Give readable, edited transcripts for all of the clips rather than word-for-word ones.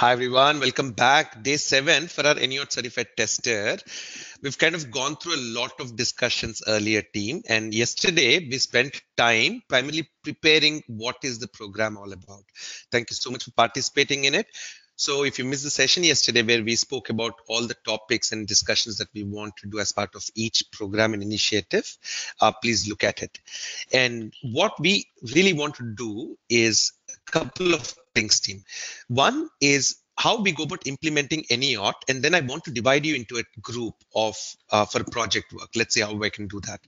Hi everyone, welcome back. Day 7 for our AnyAUT certified tester. We've kind of gone through a lot of discussions earlier, team, and yesterday we spent time primarily preparing what is the program all about. Thank you so much for participating in it. So if you missed the session yesterday where we spoke about all the topics and discussions that we want to do as part of each program and initiative, please look at it. And what we really want to do is a couple of things, team. One is how we go about implementing AnyAUT, and then I want to divide you into a group of for project work. Let's see how I can do that.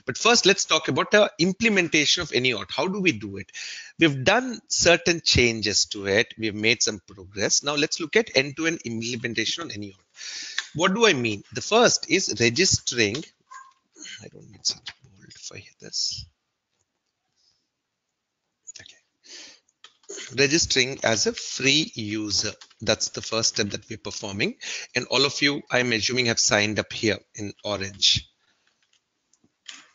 But first, let's talk about the implementation of AnyAUT. How do we do it? We've done certain changes to it. We've made some progress. Now let's look at end-to-end implementation on AnyAUT. What do I mean? The first is registering. I don't need such bold if I hit this. Registering as a free user. That's the first step that we're performing. And all of you, I'm assuming, have signed up here in orange.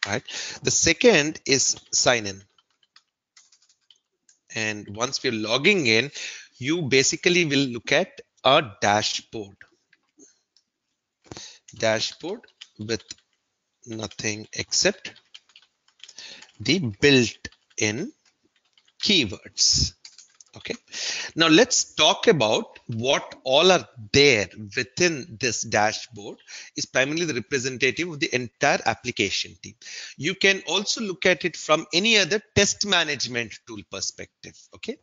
Right. The second is sign in. And once we're logging in, you basically will look at a dashboard. Dashboard with nothing except the built-in keywords. Okay, now let's talk about what all are there within this dashboard is primarily the representative of the entire application team. You can also look at it from any other test management tool perspective. Okay,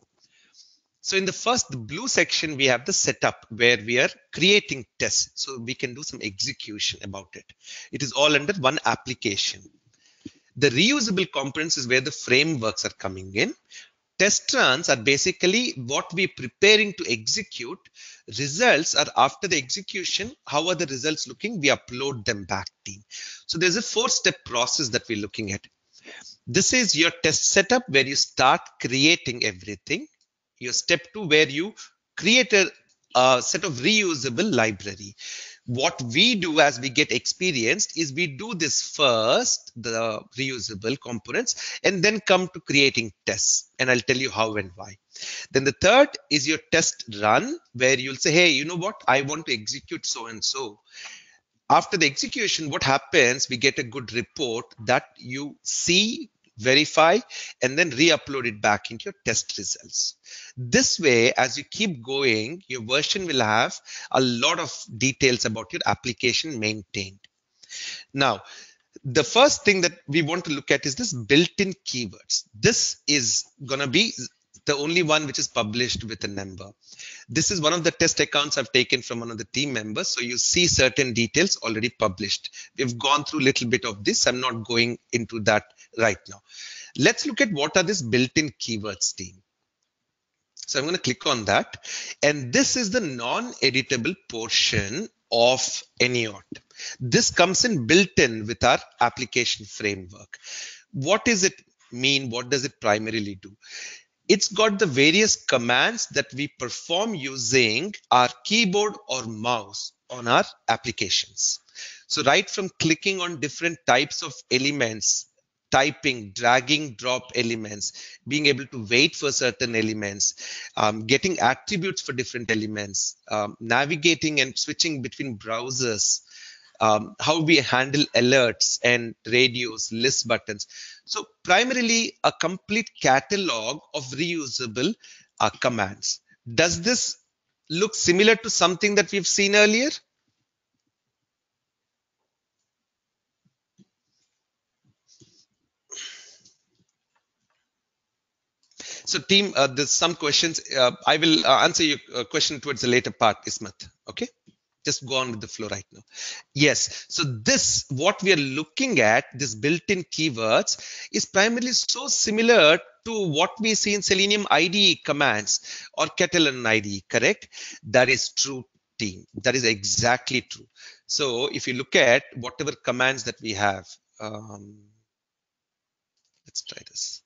so in the first, the blue section, we have the setup where we are creating tests. So we can do some execution about it. It is all under one application. The reusable components is where the frameworks are coming in. Test runs are basically what we're preparing to execute. Results are after the execution. How are the results looking? We upload them back, team. So there's a 4-step process that we're looking at. This is your test setup where you start creating everything. Your step 2 where you create a set of reusable library. What we do as we get experienced is we do this first, the reusable components, and then come to creating tests. And I'll tell you how and why. Then the third is your test run, where you'll say, hey, you know what? I want to execute so and so. After the execution, what happens? We get a good report that you see, verify, and then re-upload it back into your test results. This way, as you keep going, your version will have a lot of details about your application maintained. Now, the first thing that we want to look at is this built-in keywords. This is going to be the only one which is published with a number. This is one of the test accounts I've taken from one of the team members. So you see certain details already published. We've gone through a little bit of this. I'm not going into that right now. Let's look at what are these built-in keywords, team. So I'm going to click on that. And this is the non-editable portion of AnyAUT. This comes in built-in with our application framework. What does it mean? What does it primarily do? It's got the various commands that we perform using our keyboard or mouse on our applications. So right from clicking on different types of elements, typing, dragging, drop elements, being able to wait for certain elements, getting attributes for different elements, navigating and switching between browsers, how we handle alerts and radios, list buttons. So primarily a complete catalog of reusable commands. Does this look similar to something that we've seen earlier? So team, there's some questions. I will answer your question towards the later part, Ismat. Okay. Just go on with the flow right now. Yes. So this, what we are looking at, this built-in keywords is primarily so similar to what we see in Selenium IDE commands or Catalan IDE, correct? That is true, team. That is exactly true. So if you look at whatever commands that we have, let's try this.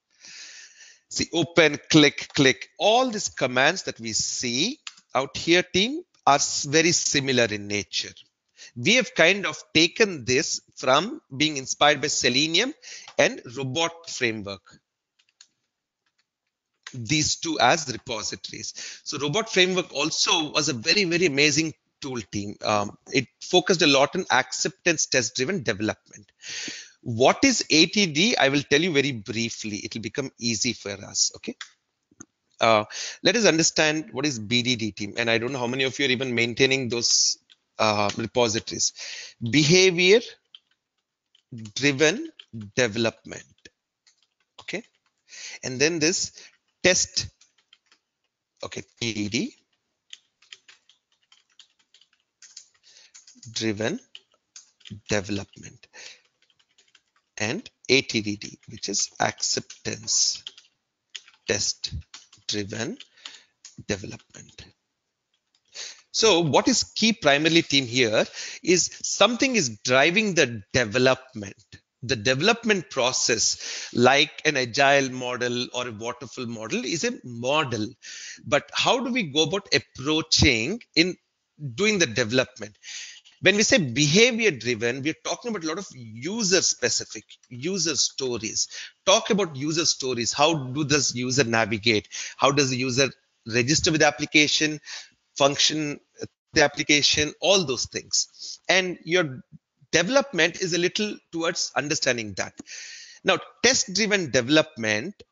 See, open, click, click. All these commands that we see out here, team, are very similar in nature. We have kind of taken this from being inspired by Selenium and robot framework. these two as repositories. So Robot Framework also was a very, very amazing tool team. It focused a lot on acceptance test driven development. What is ATD? I will tell you very briefly. It will become easy for us. Okay. Let us understand what is BDD team. And I don't know how many of you are even maintaining those repositories. Behavior driven development. Okay. And then this test. Okay. TDD driven development, and ATDD, which is acceptance test driven development. So what is key primarily team here is something is driving the development. The development process, like an agile model or a waterfall model, is a model. But how do we go about approaching in doing the development? When we say behavior driven, we're talking about a lot of user specific user stories. Talk about user stories. How does user navigate? How does the user register with the application, function the application, all those things. And your development is a little towards understanding that. Now, test driven development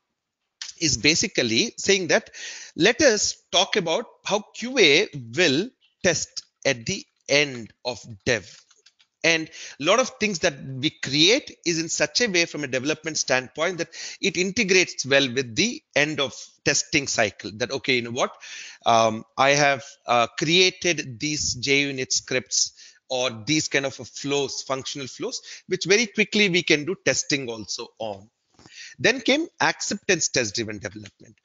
is basically saying that let us talk about how QA will test at the end of dev. And a lot of things that we create is in such a way from a development standpoint that it integrates well with the end of testing cycle. That, okay, you know what, I have created these JUnit scripts or these kind of flows, functional flows, which very quickly we can do testing also on. Then came acceptance test driven development.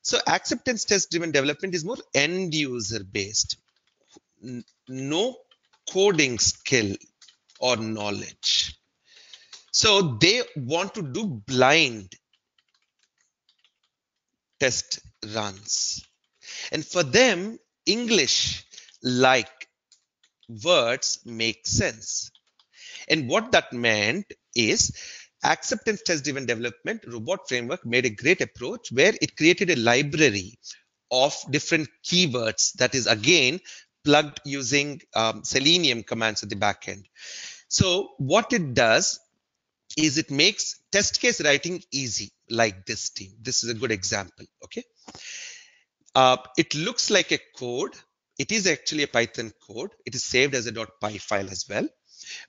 So acceptance test driven development is more end user based. No coding skill or knowledge. So they want to do blind test runs. And for them, English like words make sense. And what that meant is acceptance test driven development robot framework made a great approach where it created a library of different keywords that is again plugged using Selenium commands at the back end. So what it does is it makes test case writing easy, like this team. This is a good example. Okay. It looks like a code. It is actually a Python code. It is saved as a .py file as well.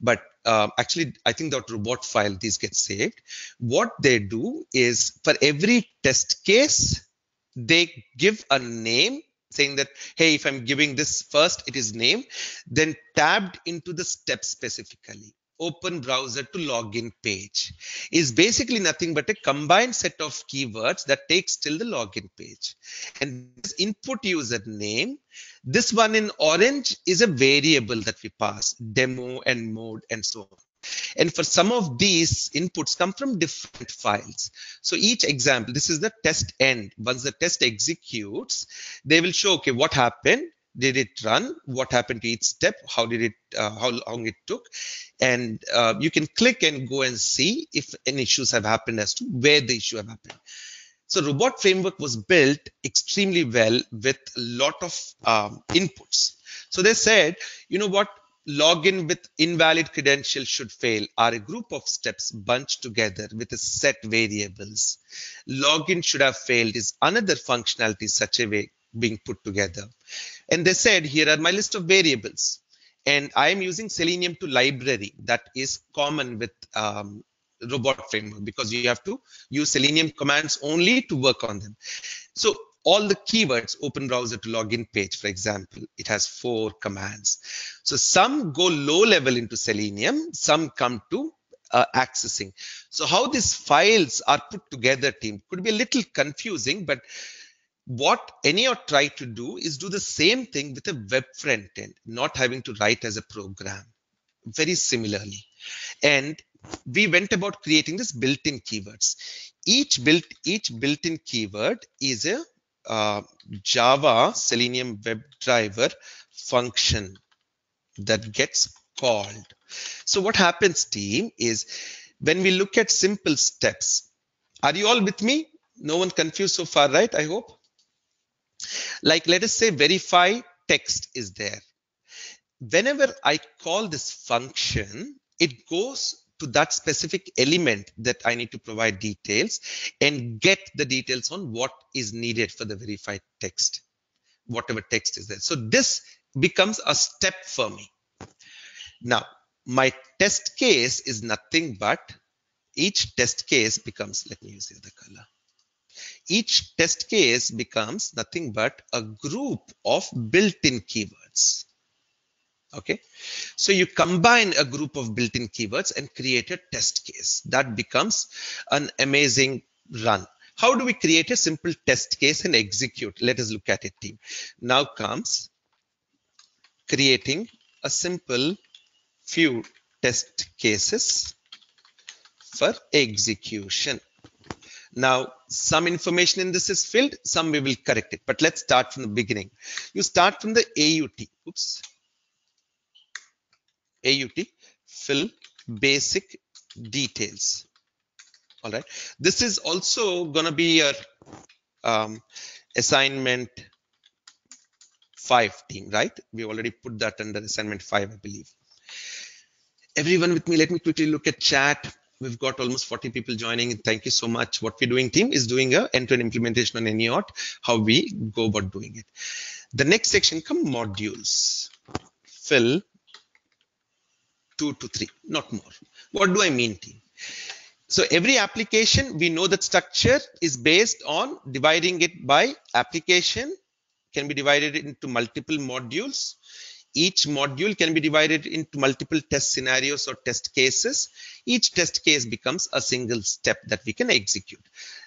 But actually, I think that robot file, these get saved. What they do is for every test case, they give a name saying that, hey, if I'm giving this first, it is name, then tabbed into the step specifically. Open browser to login page is basically nothing but a combined set of keywords that takes till the login page. And this input username, this one in orange is a variable that we pass, demo and mode and so on. And for some of these inputs come from different files. So each example, this is the test end. Once the test executes, they will show, okay, what happened? Did it run? What happened to each step? How did it, how long it took? And you can click and go and see if any issues have happened as to where the issue have happened. So robot framework was built extremely well with a lot of inputs. So they said, you know what? Login with invalid credentials should fail are a group of steps bunched together with a set variables. Login should have failed is another functionality such a way being put together. And they said, here are my list of variables. And I am using Selenium to library that is common with robot framework because you have to use Selenium commands only to work on them. So all the keywords, open browser to login page, for example, it has 4 commands. So some go low level into Selenium, some come to accessing. So how these files are put together, team, could be a little confusing, but what AnyAUT tried to do is do the same thing with a web front end, not having to write as a program, very similarly. And we went about creating this built-in keywords. Each built-in keyword is a Java Selenium WebDriver function that gets called. So what happens, team, is when we look at simple steps, are you all with me? No one confused so far, right? I hope. Like, let us say verify text is there. Whenever I call this function, it goes to that specific element that I need to provide details and get the details on what is needed for the verified text, whatever text is there. So this becomes a step for me. Now, my test case is nothing but each test case becomes, let me use the other color. Each test case becomes nothing but a group of built-in keywords. Okay, so you combine a group of built-in keywords and create a test case that becomes an amazing run. How do we create a simple test case and execute? Let us look at it, team. Now comes creating a simple few test cases for execution. Now, some information in this is filled, some we will correct it, but let's start from the beginning. You start from the AUT. Oops. AUT, fill basic details. All right. This is also going to be your assignment 5 team, right? We already put that under assignment 5, I believe. Everyone with me, let me quickly look at chat. We've got almost 40 people joining. Thank you so much. What we're doing, team, is doing a end-to-end implementation on AnyAUT, how we go about doing it. The next section come modules. Fill 2 to 3, not more. What do I mean, team? So every application, we know that structure is based on dividing it by application, can be divided into multiple modules. Each module can be divided into multiple test scenarios or test cases. Each test case becomes a single step that we can execute.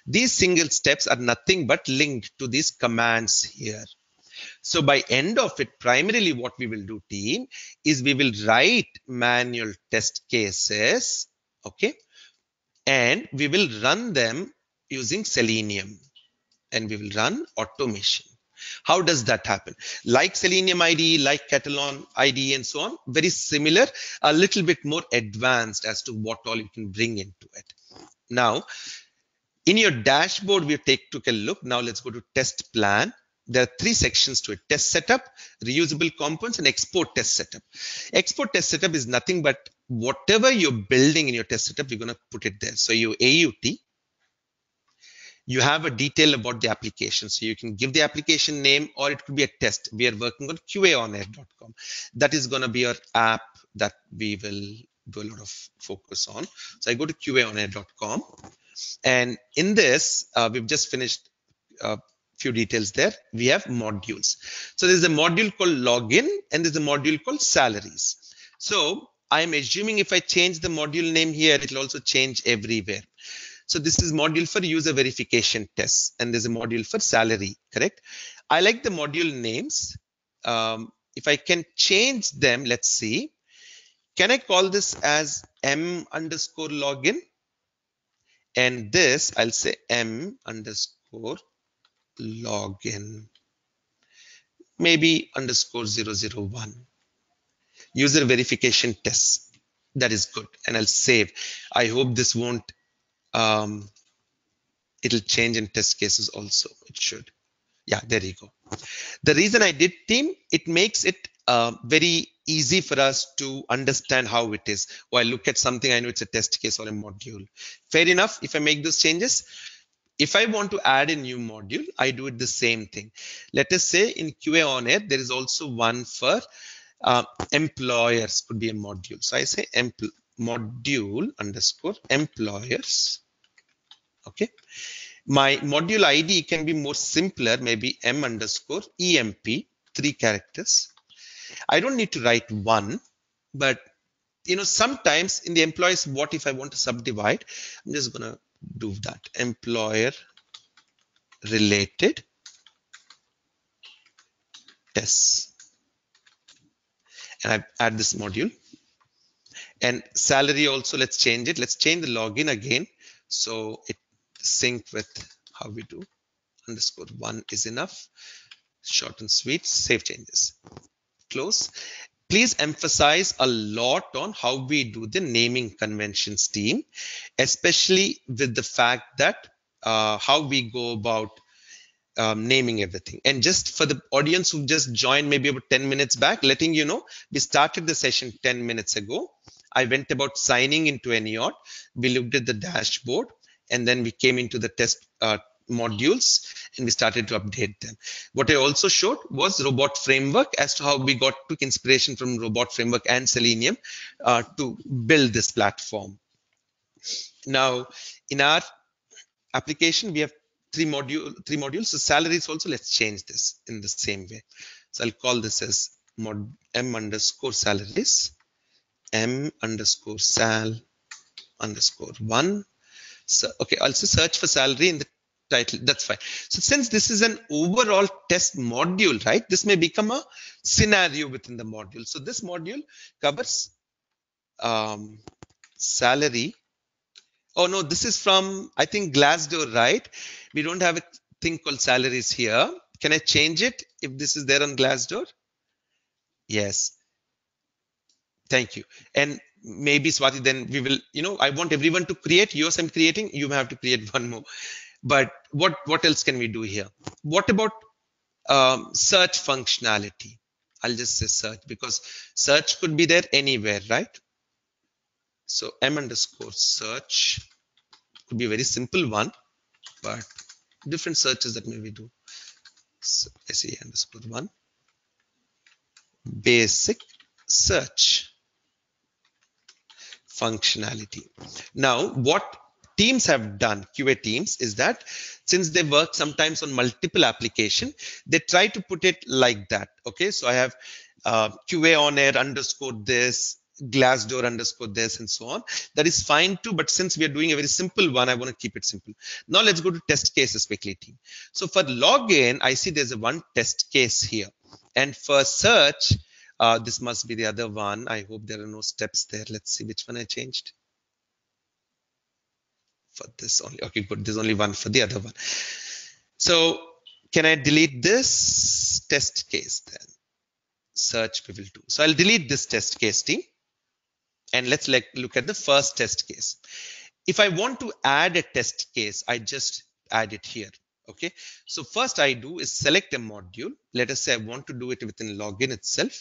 These single steps are nothing but linked to these commands here. So by end of it, primarily what we will do, team, is we will write manual test cases, okay? And we will run them using Selenium, and we will run automation. How does that happen? Like Selenium IDE, like Catalan IDE, and so on, very similar, a little bit more advanced as to what all you can bring into it. Now, in your dashboard, we took a look. Now let's go to test plan. There are 3 sections to it: test setup, reusable components, and export test setup. Export test setup is nothing but whatever you're building in your test setup, you're going to put it there. So your AUT, you have a detail about the application. So you can give the application name, or it could be a test. We are working on QAOnAir.com. That is going to be our app that we will do a lot of focus on. So I go to QAOnAir.com. And in this, we've just finished a few details there. We have modules. So there's a module called login, and there's a module called salaries. So I'm assuming if I change the module name here, it'll also change everywhere. So this is module for user verification tests, and there's a module for salary, correct? I like the module names. If I can change them, let's see. Can I call this as m_login? And this, I'll say m_login, maybe _001. User verification tests. That is good. And I'll save. I hope this won't it'll change in test cases also. It should. Yeah, there you go. The reason I did team, it makes it very easy for us to understand how it is. Or I look at something, I know it's a test case or a module. Fair enough if I make those changes. If I want to add a new module, I do it the same thing. Let us say in QAOnAir, there is also one for employers, could be a module. So I say module_employers. Okay. My module ID can be more simpler, maybe m_emp, 3 characters. I don't need to write 1, but sometimes in the employees, what if I want to subdivide? I'm just gonna do that. Employer related tests. And I add this module. And salary also, let's change it. Let's change the login again. So it sync with how we do. _1 is enough. Short and sweet. Save changes. Close. Please emphasize a lot on how we do the naming conventions team, especially with the fact that how we go about naming everything. And just for the audience who just joined maybe about 10 minutes back, letting you know, we started the session 10 minutes ago. I went about signing into AnyAUT. We looked at the dashboard, and then we came into the test modules, and we started to update them. What I also showed was robot framework, as to how we got took inspiration from robot framework and Selenium to build this platform. Now, in our application, we have three modules. So salaries also, let's change this in the same way. So I'll call this as mod m underscore salaries, m underscore sal underscore one. So okay, I'll also search for salary in the title. That's fine. So since this is an overall test module, right, this may become a scenario within the module. So this module covers salary. Oh no, this is from, I think, Glassdoor, right? We don't have a thing called salaries here. Can I change it if this is there on Glassdoor? Yes. Thank you. And maybe Swati, then we will, I want everyone to create. Yours I'm creating. You have to create one more. But what else can we do here? What about search functionality? I'll just say search, because search could be there anywhere, right? So m underscore search could be a very simple one, but different searches that maybe do. So SE underscore one, basic search functionality. Now, what teams have done, QA teams, is that since they work sometimes on multiple application, they try to put it like that. Okay, so I have QA on air underscore this, Glassdoor underscore this, and so on. That is fine too, but since we are doing a very simple one, I want to keep it simple. Now let's go to test cases quickly, team. So for login, I see there's a one test case here, and for search, this must be the other one. I hope there are no steps there. Let's see which one I changed. For this only. Okay, good. There's only one for the other one. So can I delete this test case then? Search we will do. So I'll delete this test case, team. And let's look at the first test case. If I want to add a test case, I just add it here. Okay. So first I do is select a module. Let us say I want to do it within login itself.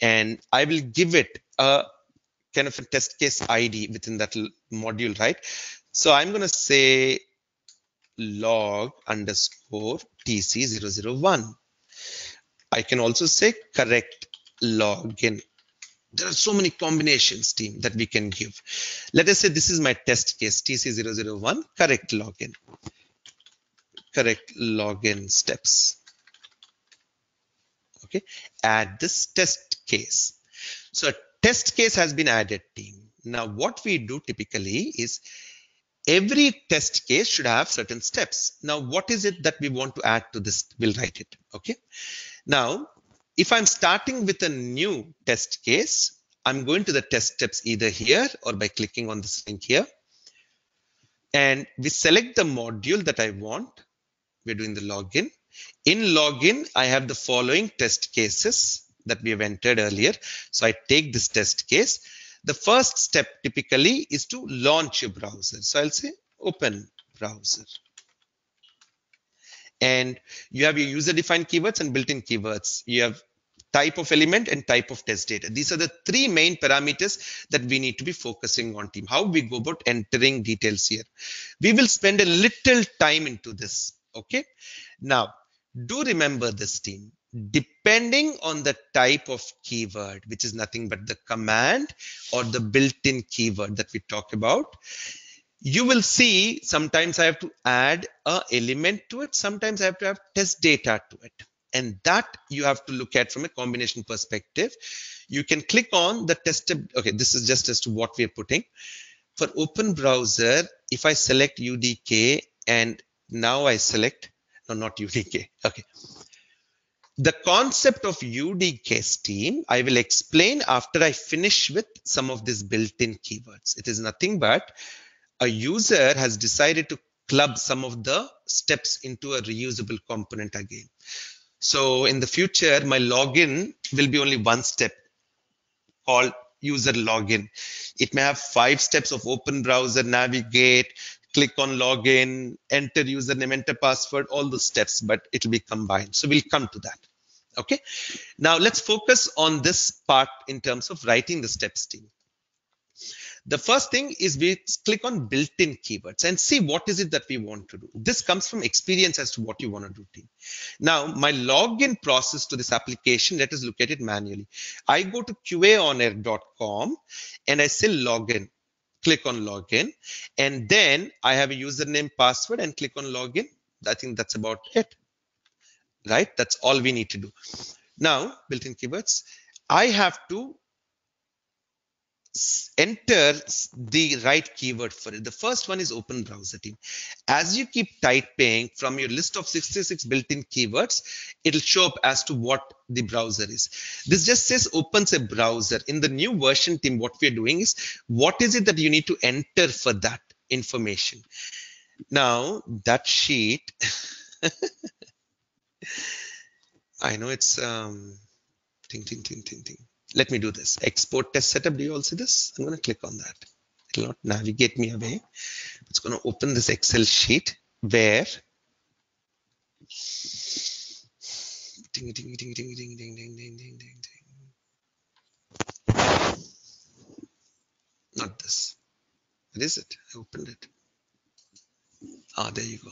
And I will give it a kind of a test case ID within that module, right? So I'm going to say log underscore TC001. I can also say correct login. There are so many combinations, team, that we can give. Let us say this is my test case, TC001, correct login. Correct login steps. Okay, add this test case. So a test case has been added, team. Now what we do typically is every test case should have certain steps. Now what is it that we want to add to this? We'll write it. Okay. Now if I'm starting with a new test case, I'm going to the test steps either here or by clicking on this link here. And we select the module that I want. We're doing the login. In login, I have the following test cases that we have entered earlier. So I take this test case. The first step typically is to launch your browser. So I'll say open browser. And you have your user-defined keywords and built-in keywords. You have type of element and type of test data. These are the three main parameters that we need to be focusing on, team. How we go about entering details here. We will spend a little time into this. Okay. Now, do remember this, team. Depending on the type of keyword, which is nothing but the command or the built-in keyword that we talk about, you will see sometimes I have to add an element to it. Sometimes I have to have test data to it. And that you have to look at from a combination perspective. You can click on the test. Okay, this is just as to what we are putting. For open browser, if I select UDK and now I select, no, not UDK. Okay. The concept of UDK, team, I will explain after I finish with some of these built-in keywords. It is nothing but a user has decided to club some of the steps into a reusable component again. So in the future, my login will be only one step called user login. It may have 5 steps of open browser, navigate, click on login, enter username, enter password, all the steps, but it will be combined. So we'll come to that. Okay. Now let's focus on this part in terms of writing the steps team. The first thing is we click on built-in keywords and see what is it that we want to do. This comes from experience as to what you want to do, team. Now, my login process to this application, let us look at it manually. I go to qaonair.com and I say login. Click on login, and then I have a username, password, and click on login. I think that's about it, right? That's all we need to do. Now, built-in keywords, I have to enter the right keyword for it. The first one is open browser, team. As you keep typing from your list of 66 built-in keywords, it'll show up as to what the browser is. This just says opens a browser. In the new version, team, what we're doing is, what is it that you need to enter for that information? Now, that sheet, I know it's ting. Let me do this. Export test setup. Do you all see this? I'm going to click on that. It will not navigate me away. It's going to open this Excel sheet where not this. What is it? I opened it. Ah, there you go.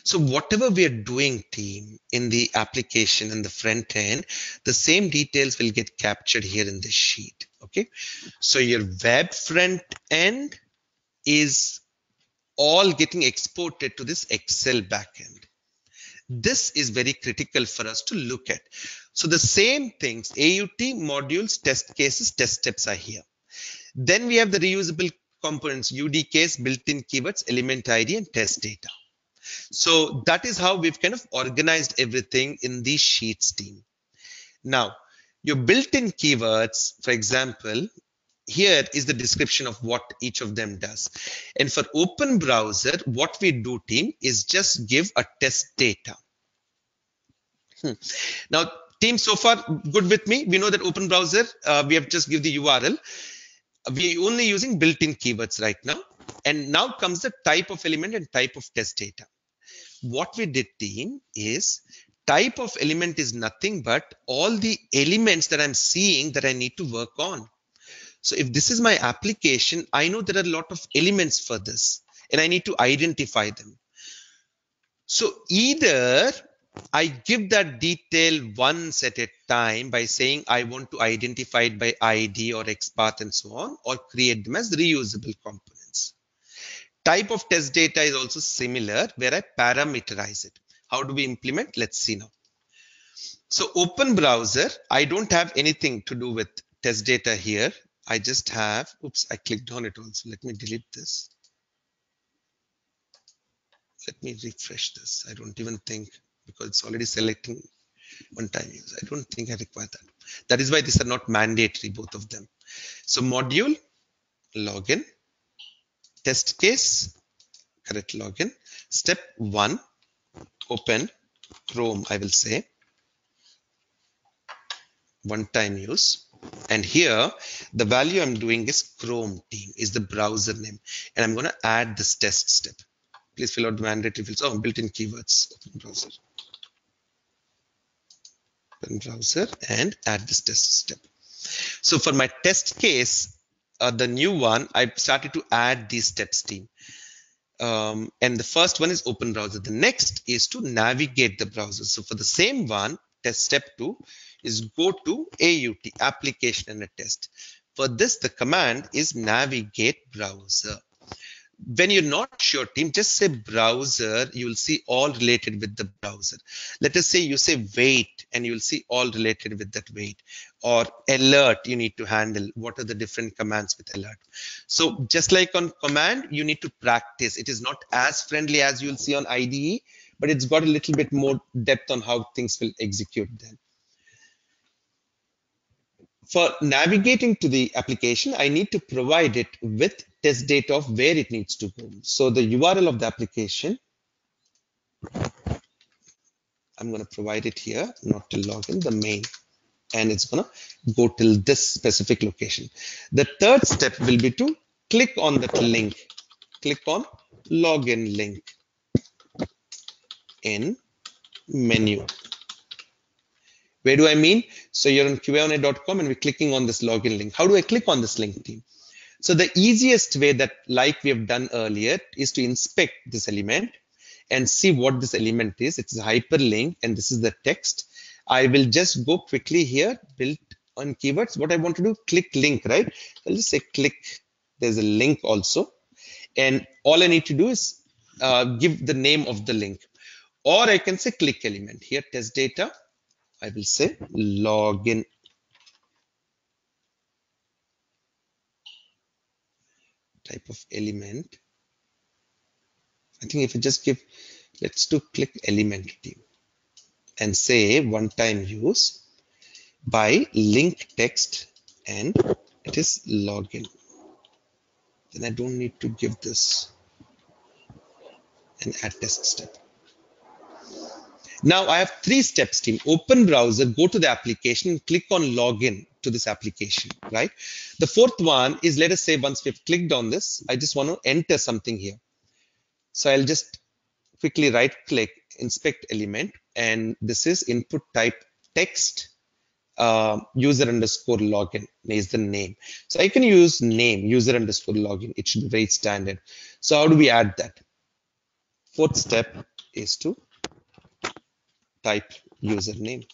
So whatever we are doing, team, in the application and the front end, the same details will get captured here in this sheet. Okay. So your web front end is all getting exported to this Excel backend. This is very critical for us to look at. So the same things, AUT, modules, test cases, test steps are here. Then we have the reusable components, UDKs, built-in keywords, element ID, and test data. So that is how we've kind of organized everything in these sheets, team. Now, your built-in keywords, for example, here is the description of what each of them does. And for open browser, what we do, team, is just give a test data. Now, team, so far, good with me. We know that open browser, we have just give the URL. We're only using built-in keywords right now. And now comes the type of element and type of test data. What we did, team, is type of element is nothing but all the elements that I'm seeing that I need to work on. So if this is my application, I know there are a lot of elements for this and I need to identify them. So either I give that detail once at a time by saying I want to identify it by ID or XPath and so on, or create them as reusable components. Type of test data is also similar, where I parameterize it. How do we implement? Let's see now. So open browser, I don't have anything to do with test data here. I just have, oops, I clicked on it also. Let me delete this. Let me refresh this. I don't even think, because it's already selecting one-time use. I don't think I require that. That is why these are not mandatory, both of them. So module, login, test case, correct login. Step 1, open Chrome, I will say. One-time use. And here, the value I'm doing is Chrome, team, is the browser name. And I'm going to add this test step. Please fill out the mandatory fields. Oh, built-in keywords, open browser. Open browser and add this test step. So for my test case, the new one, I started to add these steps, team. And the first one is open browser. The next is to navigate the browser. So for the same one, test step 2 is go to AUT, application and a test. For this, the command is navigate browser. When you're not sure, team, just say browser. You'll see all related with the browser. Let us say you say wait, and you'll see all related with that wait. Or alert, you need to handle. What are the different commands with alert? So just like on command, you need to practice. It is not as friendly as you'll see on IDE, but it's got a little bit more depth on how things will execute then. For navigating to the application, I need to provide it with test data of where it needs to go. So the URL of the application, I'm going to provide it here, not to login, the main, and it's going to go till this specific location. The third step will be to click on that link. Click on login link in menu. Where do I mean? So you're on qa.com and we're clicking on this login link. How do I click on this link, team? So the easiest way that, like we have done earlier, is to inspect this element and see what this element is. It's a hyperlink and this is the text. I will just go quickly here, built on keywords. What I want to do, click link, right? I'll just say click. There's a link also. And all I need to do is give the name of the link. Or I can say click element. Here, test data. I will say login. Type of element. I think if I just give, let's do click element team and say one time use by link text and it is login. Then I don't need to give this an add test step. Now I have 3 steps, team. Open browser, go to the application, click on login to this application, right? The 4th one is, let us say once we've clicked on this, I just want to enter something here. So I'll just quickly right click, inspect element, and this is input type text user underscore login is the name. So I can use name user underscore login. It should be very standard. So how do we add that? 4th step is to type username.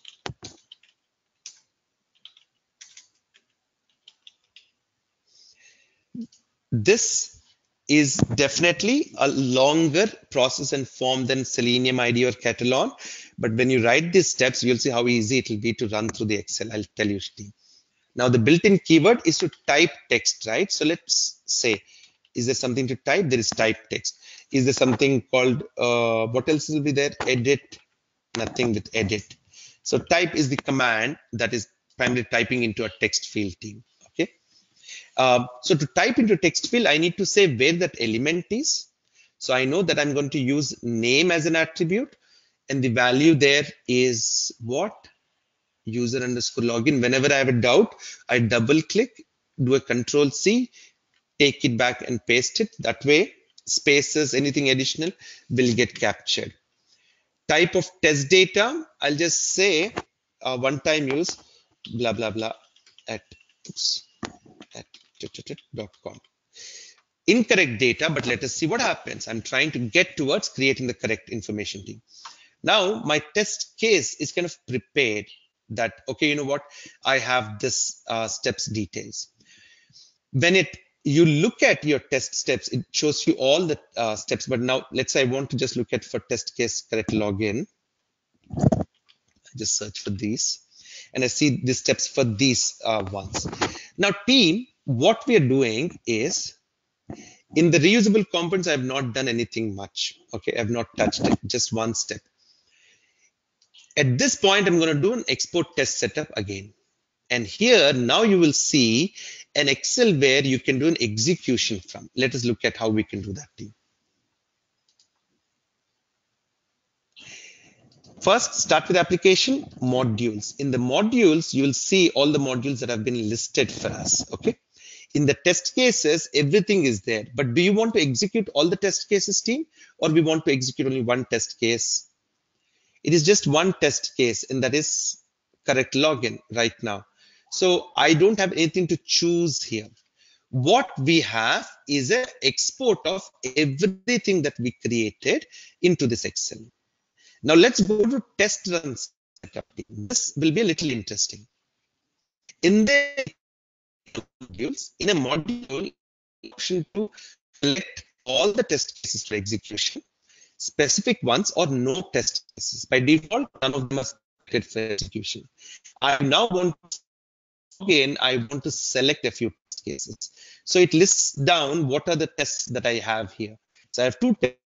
This is definitely a longer process and form than Selenium ID or Catalan. But when you write these steps, you'll see how easy it will be to run through the Excel. I'll tell you, Steve. Now, the built-in keyword is to type text, right? So let's say, is there something to type? There is type text. Is there something called, what else will be there? Edit, nothing with edit. So type is the command that is primarily typing into a text field, team. Okay. So to type into text field, I need to say where that element is. So I know that I'm going to use name as an attribute and the value there is what? User underscore login. Whenever I have a doubt, I double click, do a control C, take it back and paste it. That way, spaces, anything additional will get captured. Type of test data, I'll just say one time use blah, blah, blah at, oops, at .com. Incorrect data, but let us see what happens. I'm trying to get towards creating the correct information team. Now my test case is kind of prepared that, okay, you know what? I have this steps details. When you look at your test steps, it shows you all the steps. But now let's say I want to just look at for test case correct login. I just search for these and I see the steps for these ones. Now team, what we are doing is in the reusable components, I have not done anything much. Okay, I have not touched it, just one step. At this point, I'm going to do an export test setup again. And here, now you will see an Excel where you can do an execution from. Let us look at how we can do that, team. First, start with application, modules. In the modules, you will see all the modules that have been listed for us, okay? In the test cases, everything is there. But do you want to execute all the test cases, team? Or we want to execute only one test case? It is just one test case, and that is correct login right now. So I don't have anything to choose here. What we have is an export of everything that we created into this Excel. Now let's go to test run setup. This will be a little interesting. In the modules, in a module, option to select all the test cases for execution, specific ones or no test cases. By default, none of them are selected for execution. I now want I want to select a few test cases. So it lists down what are the tests that I have here. So I have 2 tests.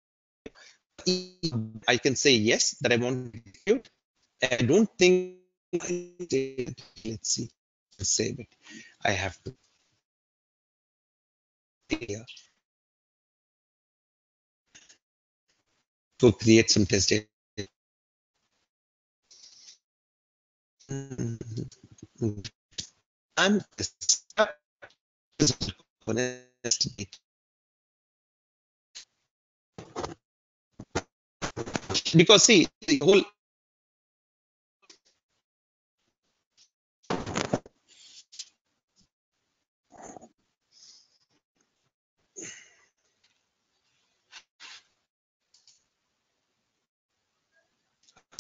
I can say yes that I want to execute. I don't think, let's see, save it. I have to here to create some test data. And because see, the whole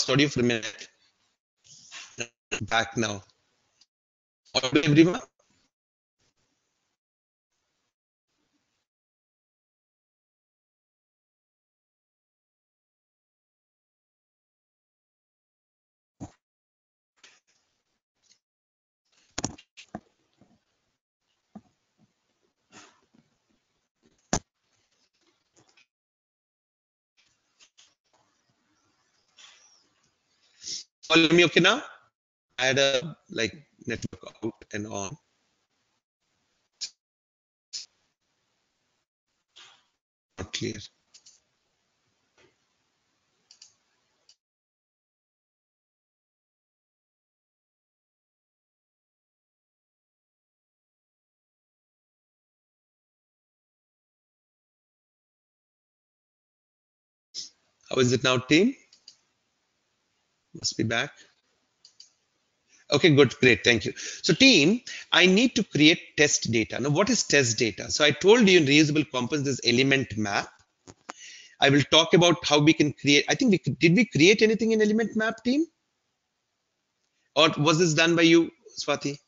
audio for a minute. Back now. Audio, everyone. Follow me okay now? I had a like network out and on. Not clear. How is it now, team? Must be back. Okay, good, great, thank you. So team, I need to create test data. Now, what is test data? So I told you in reusable components, this element map. I will talk about how we can create. I think did we create anything in element map, team? Or was this done by you, Swati?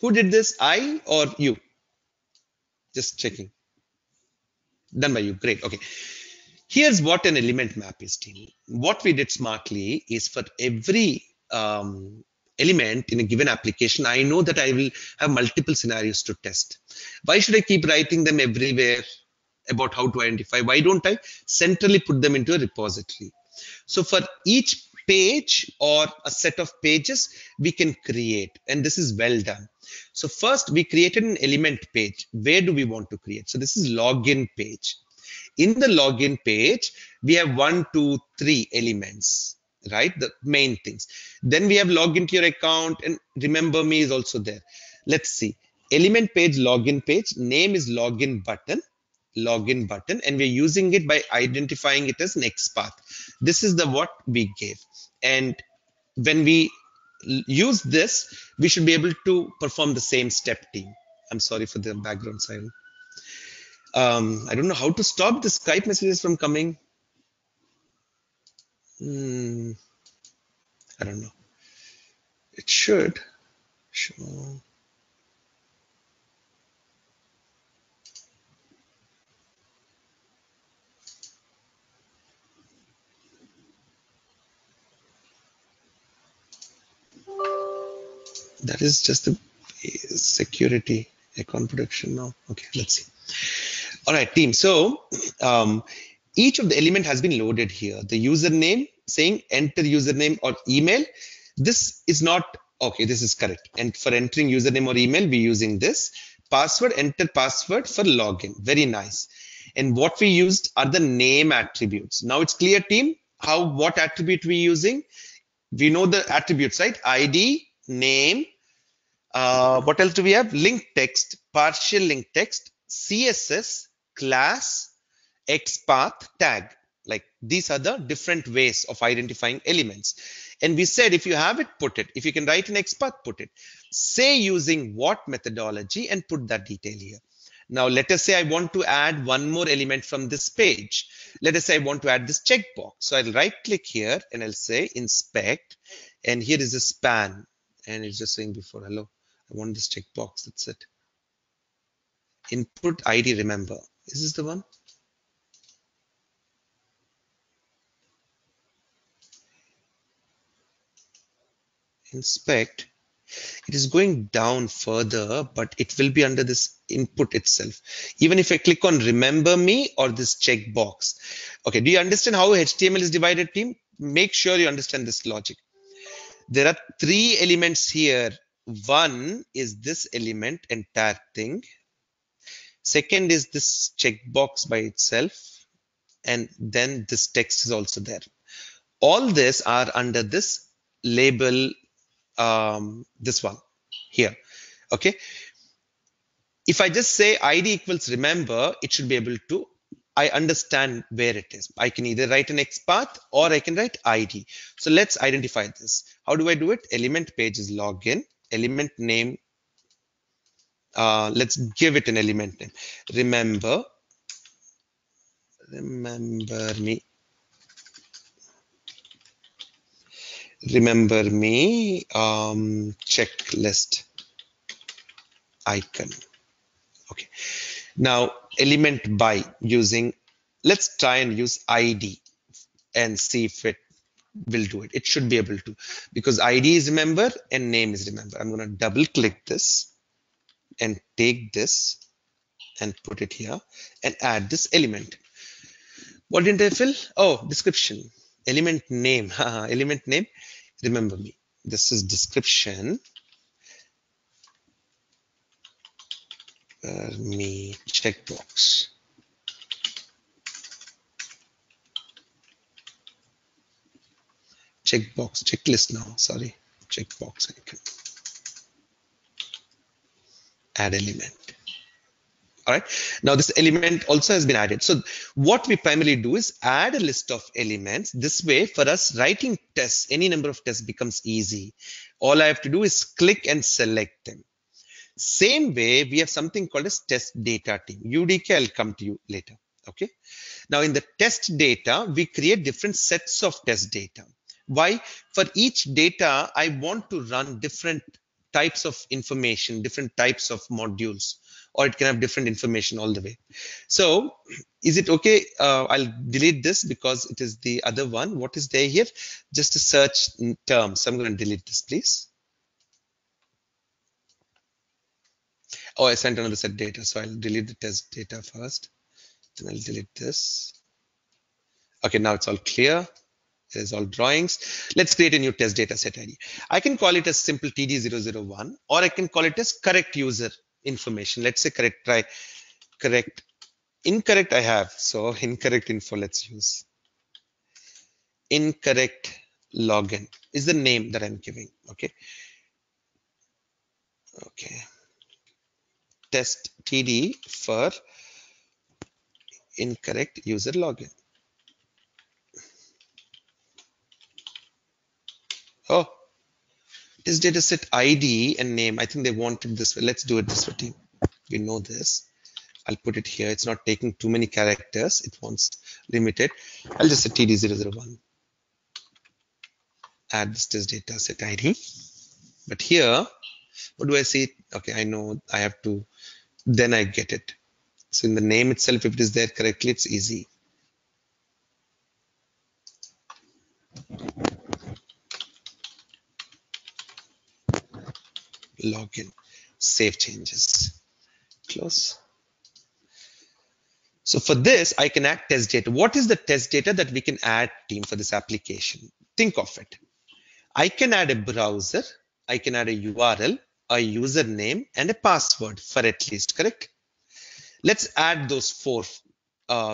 Who did this, I or you? Just checking. Done by you, great, okay. Here's what an element map is, team. What we did smartly is for every element in a given application, I know that I will have multiple scenarios to test. Why should I keep writing them everywhere about how to identify? Why don't I centrally put them into a repository? So for each page or a set of pages, we can create, and this is well done. So first we created an element page. Where do we want to create? So this is login page. In the login page, we have 1, 2, 3 elements, right? The main things. Then we have login to your account, and remember me is also there. Let's see. Element page, login page, name is login button, and we're using it by identifying it as next path. This is the what we gave. And when we use this, we should be able to perform the same step, team. I'm sorry for the background silence. I don't know how to stop the Skype messages from coming. I don't know. It should show. That is just the security account protection now. Okay, let's see. All right, team. So each of the element has been loaded here. The username saying enter username or email. This is not okay. This is correct. And for entering username or email, we're using this. Password, enter password for login. Very nice. And what we used are the name attributes. Now it's clear, team, what attribute we're using. We know the attributes, right? ID, name. What else do we have? Link text, partial link text, CSS, class, XPath, tag. Like these are the different ways of identifying elements. And we said if you have it, put it. If you can write an XPath, put it. Say using what methodology and put that detail here. Now let us say I want to add one more element from this page. Let us say I want to add this checkbox. So I'll right click here and I'll say inspect. And here is a span. And it's just saying before hello. I want this checkbox. That's it. Input ID, remember. Is this the one? Inspect. It is going down further, but it will be under this input itself. Even if I click on remember me or this checkbox. Okay, do you understand how HTML is divided, team? Make sure you understand this logic. There are 3 elements here. One is this element, entire thing. Second is this checkbox by itself. And then this text is also there. All this are under this label, this one here. Okay. If I just say ID equals remember, it should be able to, I understand where it is. I can either write an XPath or I can write ID. So let's identify this. How do I do it? Element page is login, element name. Let's give it an element name. Remember me. Remember me checklist icon. Okay. Now element by using, let's try and use ID and see if it will do it. It should be able to, because ID is remember and name is remember. I'm going to double click this and take this and put it here and add this element. What didn't I fill? Oh, description. Element name. Element name. Remember me. This is description. Me checkbox. Checkbox. Checklist now. Sorry. Checkbox icon. Add element. All right. Now this element also has been added. So what we primarily do is add a list of elements. This way, for us writing tests, any number of tests becomes easy. All I have to do is click and select them. Same way, we have something called as test data team. UDK, I'll come to you later. Okay. Now in the test data, we create different sets of test data. Why? For each data, I want to run different types of information, different types of modules, or it can have different information all the way. So is it okay? I'll delete this because it is the other one. What is there here? Just a search term. So I'm going to delete this, please. Oh, I sent another set data. So I'll delete the test data first. Then I'll delete this. Okay, now it's all clear. There's all drawings. Let's create a new test data set ID. I can call it as simple TD001, or I can call it as correct user information. Let's say correct, try correct. Incorrect I have. So incorrect info, let's use. Incorrect login is the name that I'm giving. Okay. Okay. Test TD for incorrect user login. Oh, this data set ID and name. I think they wanted this way. Let's do it this way, team. We know this. I'll put it here. It's not taking too many characters. It wants limited. I'll just say TD001. Add this test data set ID. But here, what do I see? Okay, I know I have to, then I get it. So in the name itself, if it is there correctly, it's easy. Login, save changes, close. So for this, I can add test data. What is the test data that we can add, team, for this application? Think of it. I can add a browser, I can add a URL, a username, and a password for at least, correct? Let's add those four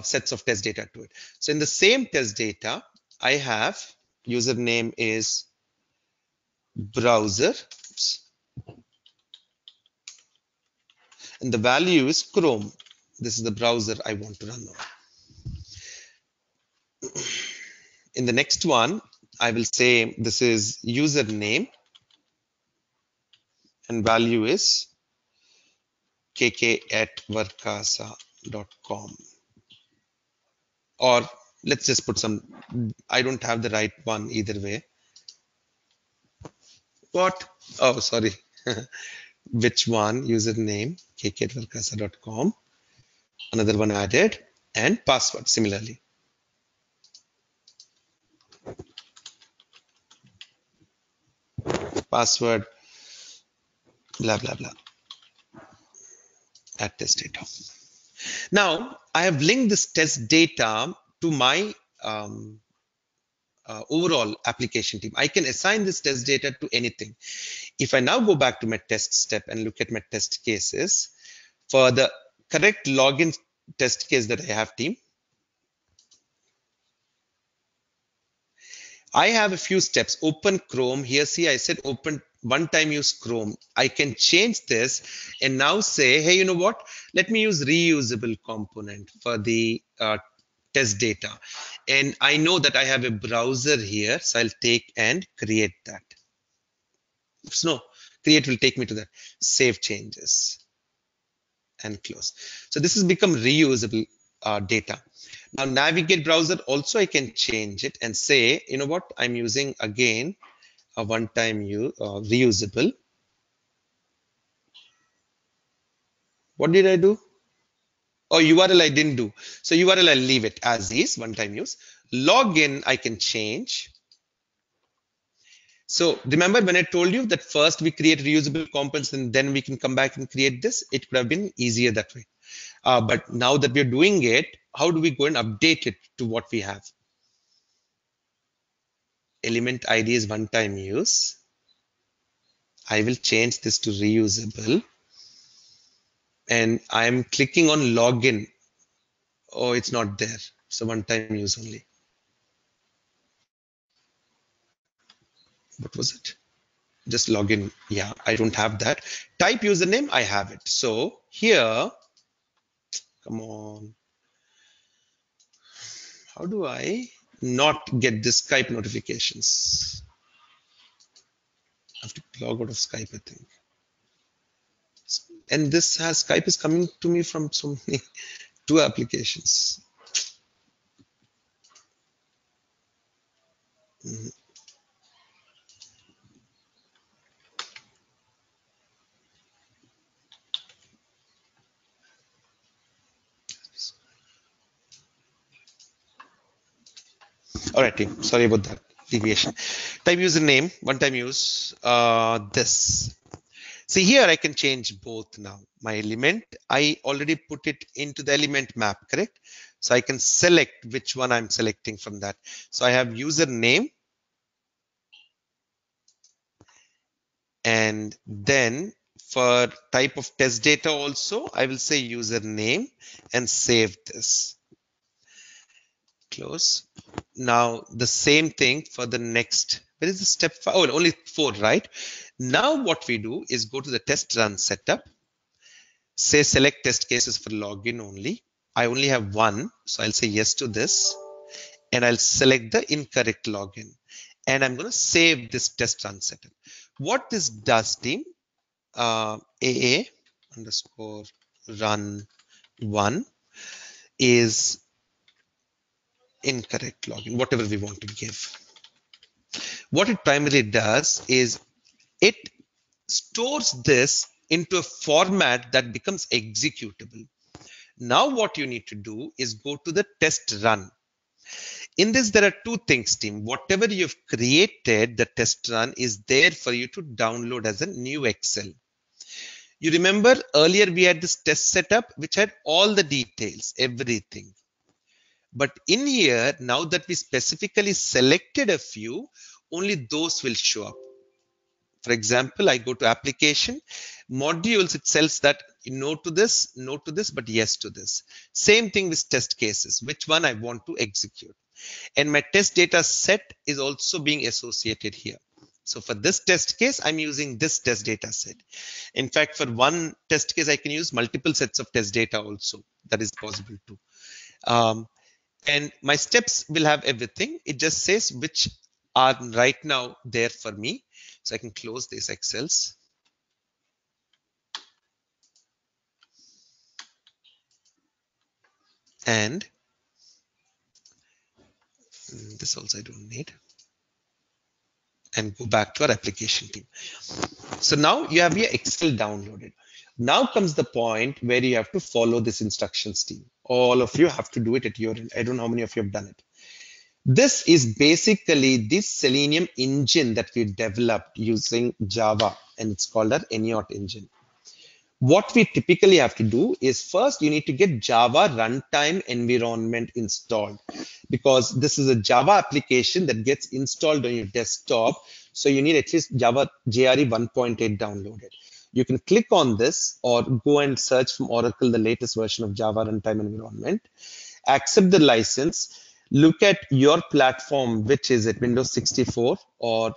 sets of test data to it. So in the same test data, I have username is browser. Oops. And the value is Chrome. This is the browser I want to run on. In the next one, I will say this is username and value is kk@verkasa.com. Or let's just put some, I don't have the right one either way. What? Oh, sorry. Which one? Username, kk@verkasa.com. Another one added, and password similarly. Password, blah, blah, blah. Add test data. Now, I have linked this test data to my overall application team. I can assign this test data to anything. If I now go back to my test step and look at my test cases, for the correct login test case that I have, team, I have a few steps. Open Chrome. Here, see, I said open one-time use Chrome, I can change this and now say, hey, you know what? Let me use reusable component for the test data. And I know that I have a browser here, so I'll take and create that. So no, create will take me to that. Save changes and close. So this has become reusable data. Now navigate browser also I can change it and say, you know what? I'm using again a one-time use reusable. What did I do? Oh, URL I didn't do. So URL I'll leave it as is, one-time use. Login I can change. So remember when I told you that first we create reusable components and then we can come back and create this? It could have been easier that way. But now that we're doing it, how do we go and update it to what we have? Element ID is one-time use. I will change this to reusable. And I'm clicking on login. Oh, it's not there. So one-time use only. What was it? Just login. Yeah, I don't have that. Type username, I have it. So here, come on. How do I not get this Skype notifications? I have to log out of Skype, I think. And this has Skype is coming to me from so many two applications. Mhm. All right, team. Sorry about that deviation. Type username, one-time use. This. See here, I can change both now. My element, I already put it into the element map, correct? So I can select which one I'm selecting from that. So I have username, and then for type of test data also, I will say username and save this. Close. Now the same thing for the next. Where is the step 5? Oh, only 4, right? Now what we do is go to the test run setup. Say select test cases for login only. I only have one, so I'll say yes to this. And I'll select the incorrect login. And I'm going to save this test run setup. What this does, team, AA underscore run 1 is incorrect login, whatever we want to give. What it primarily does is it stores this into a format that becomes executable. Now what you need to do is go to the test run. In this, there are two things, team. Whatever you've created, the test run is there for you to download as a new Excel. You remember earlier we had this test setup, which had all the details, everything. But in here, now that we specifically selected a few, only those will show up. For example, I go to application, modules, it tells that no to this, but yes to this. Same thing with test cases, which one I want to execute. And my test data set is also being associated here. So for this test case, I'm using this test data set. In fact, for one test case, I can use multiple sets of test data also. That is possible too. And my steps will have everything. It just says which are right now there for me. So I can close these Excels. And this also I don't need. And go back to our application team. So now you have your Excel downloaded. Now comes the point where you have to follow this instructions team. All of you have to do it at your end. I don't know how many of you have done it. This is basically this Selenium engine that we developed using Java, and it's called our AnyAUT engine. What we typically have to do is first you need to get Java runtime environment installed, because this is a Java application that gets installed on your desktop. So you need at least Java JRE 1.8 downloaded. You can click on this or go and search from Oracle the latest version of Java runtime environment. Accept the license. Look at your platform, which is it, Windows 64 or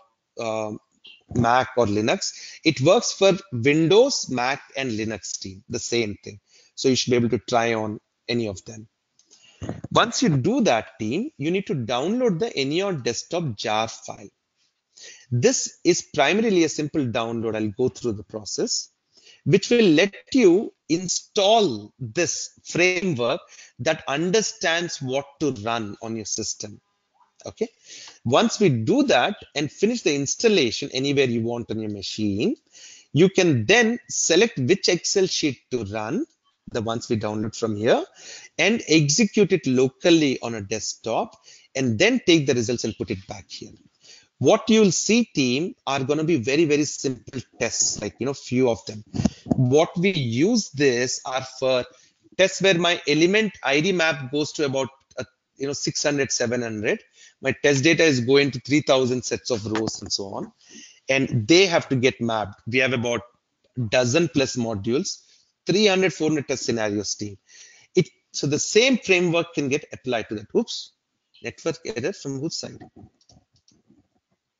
Mac or Linux. It works for Windows, Mac, and Linux team, the same thing. So you should be able to try on any of them. Once you do that team, you need to download the AnyAUT desktop jar file. This is primarily a simple download. I'll go through the process, which will let you install this framework that understands what to run on your system. Okay. Once we do that and finish the installation anywhere you want on your machine, you can then select which Excel sheet to run, the ones we download from here, and execute it locally on a desktop, and then take the results and put it back here. What you'll see, team, are going to be very, very simple tests, like, few of them. What we use this are for tests where my element ID map goes to about 600, 700. My test data is going to 3000 sets of rows and so on. And they have to get mapped. We have about dozen plus modules, 300, 400 test scenarios, team. So the same framework can get applied to that. Oops, network error from whose side?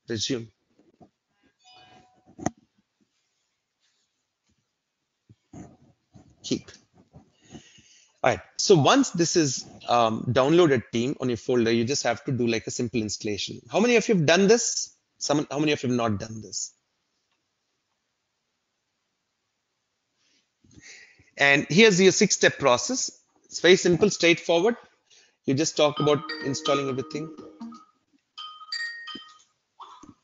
Resume. Keep. All right. So once this is downloaded, team, on your folder, you just have to do like a simple installation. How many of you have done this? How many of you have not done this? And here's your 6-step process. It's very simple, straightforward. You just talk about installing everything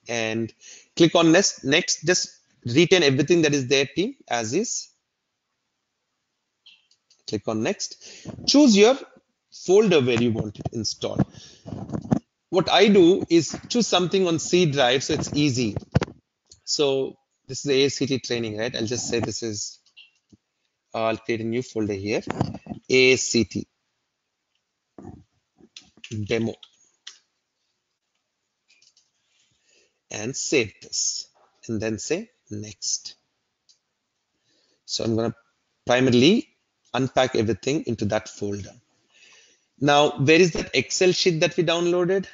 and click on next. Next, just retain everything that is there, team, as is. Click on next. Choose your folder where you want it installed. What I do is choose something on C drive, so it's easy. So this is ACT training, right? I'll just say this is, I'll create a new folder here, ACT demo, and save this, and then say next. So I'm going to primarily unpack everything into that folder. Now, where is that Excel sheet that we downloaded?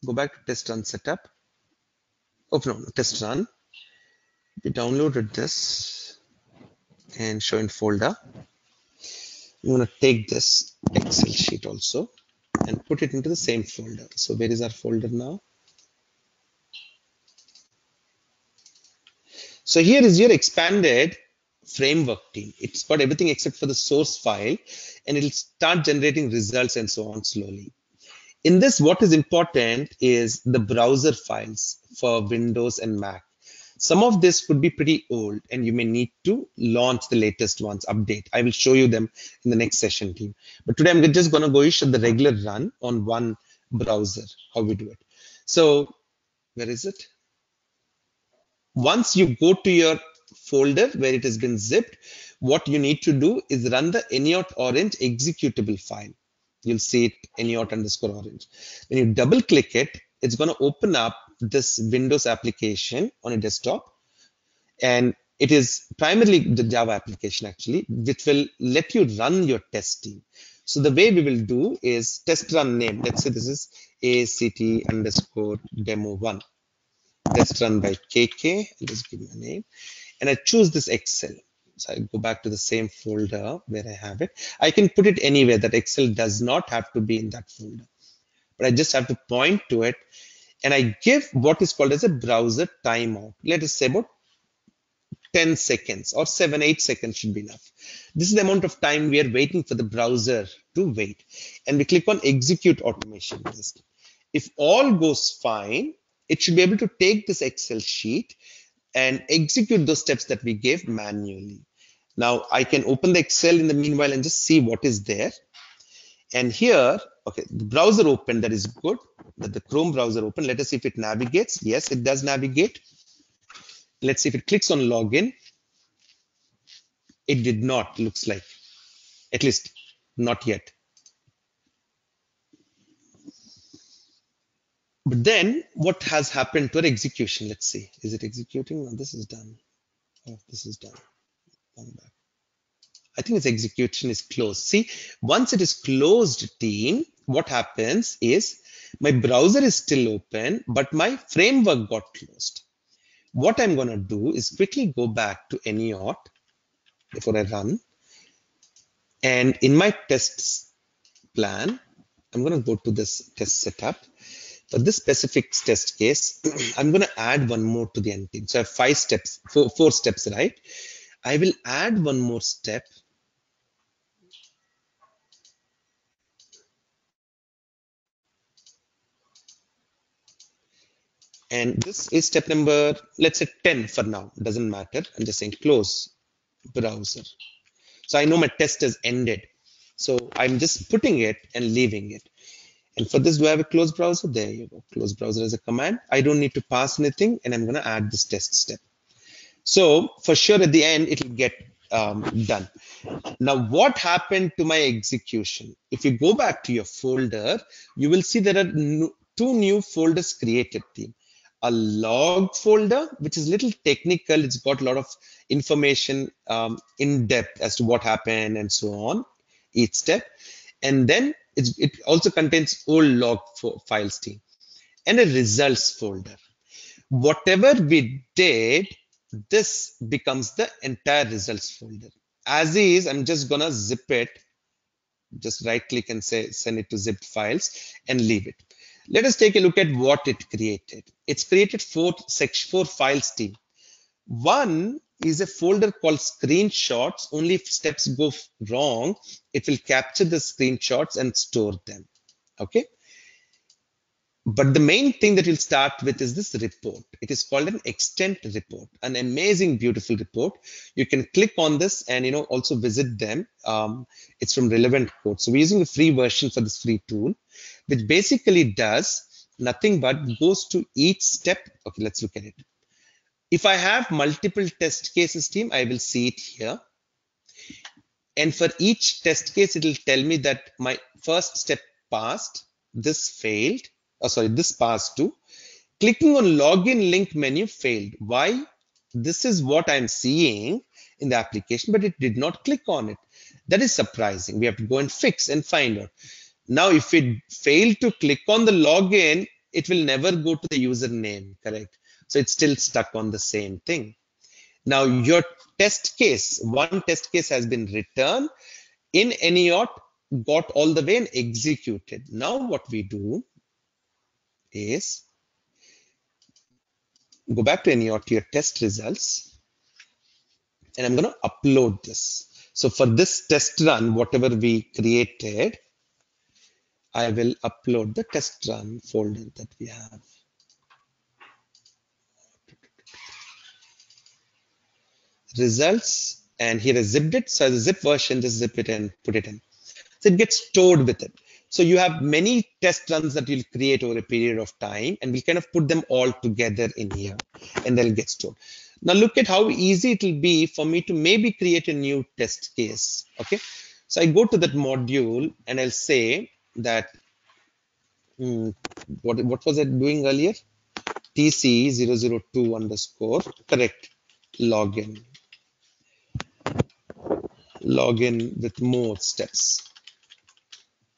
Go back to test run setup. Oh, no, test run. We downloaded this and show in folder. I'm going to take this Excel sheet also and put it into the same folder. So where is our folder now? So here is your expanded framework, team. It's got everything except for the source file, and it'll start generating results and so on slowly. In this, what is important is the browser files for Windows and Mac. Some of this could be pretty old, and you may need to launch the latest ones, update. I will show you them in the next session, team. But today I'm just going to go at the regular run on one browser, how we do it. So where is it? Once you go to your folder where it has been zipped, what you need to do is run the AnyAUT orange executable file. You'll see it AnyAUT _ orange. When you double click it, it's going to open up this Windows application on a desktop. And it is primarily the Java application actually, which will let you run your test team. So the way we will do is test run name. Let's say this is ACT _ demo1. Test run by KK. I'll just give me a name. And I choose this Excel. So I go back to the same folder where I have it. I can put it anywhere. That Excel does not have to be in that folder. But I just have to point to it. And I give what is called as a browser timeout. Let us say about 10 seconds or 7, 8 seconds should be enough. This is the amount of time we are waiting for the browser to wait. And we click on execute automation list. If all goes fine, it should be able to take this Excel sheet and execute those steps that we gave manually. Now I can open the Excel in the meanwhile and just see what is there. And here, okay, the browser open, that is good. That the Chrome browser open. Let us see if it navigates. Yes, it does navigate. Let's see if it clicks on login. It did not, looks like. At least not yet. But then what has happened to our execution? Let's see. Is it executing? No, this is done. Oh, this is done. Come back. I think its execution is closed. See, once it is closed, team, what happens is my browser is still open, but my framework got closed. What I'm going to do is quickly go back to AnyAUT before I run. And in my tests plan, I'm going to go to this test setup. For this specific test case, I'm going to add one more to the end team. So I have 5 steps, four steps, right? I will add one more step. And this is step number, let's say 10 for now. It doesn't matter. I'm just saying close browser. So I know my test has ended. So I'm just putting it and leaving it. And for this, do I have a close browser? There you go. Close browser as a command. I don't need to pass anything, and I'm going to add this test step. So for sure, at the end, it will get done. Now, what happened to my execution? If you go back to your folder, you will see there are 2 new folders created, team. A log folder, which is a little technical. It's got a lot of information in depth as to what happened and so on, each step. And then it also contains old log files, team, and a results folder. Whatever we did, this becomes the entire results folder. As is, I'm just gonna zip it. Just right click and say send it to zipped files and leave it. Let us take a look at what it created. It's created 4 files, team. One is a folder called screenshots. Only if steps go wrong, it will capture the screenshots and store them. Okay. But the main thing that we'll start with is this report. It is called an extent report, an amazing, beautiful report. You can click on this and also visit them. It's from Relevant Code. So we're using the free version for this free tool, which basically does nothing but goes to each step. Okay, let's look at it. If I have multiple test cases, team, I will see it here. And for each test case, it will tell me that my first step passed, this failed. Oh, sorry, this passed too. Clicking on login link menu failed. Why? This is what I'm seeing in the application, but it did not click on it. That is surprising. We have to go and fix and find out. Now, if it failed to click on the login, it will never go to the username, correct? So it's still stuck on the same thing. Now, your test case, one test case has been returned in AnyAUT, got all the way and executed. Now, what we do is go back to AnyAUT, your test results, and I'm going to upload this. So for this test run, whatever we created, I will upload the test run folder that we have. Results, and here is zipped it. So as a zip version, just zip it and put it in. So it gets stored with it. So you have many test runs that you'll create over a period of time, and we'll kind of put them all together in here, and they'll get stored. Now look at how easy it will be for me to maybe create a new test case. Okay, so I go to that module and I'll say that what was I doing earlier? TC002 underscore correct login with more steps.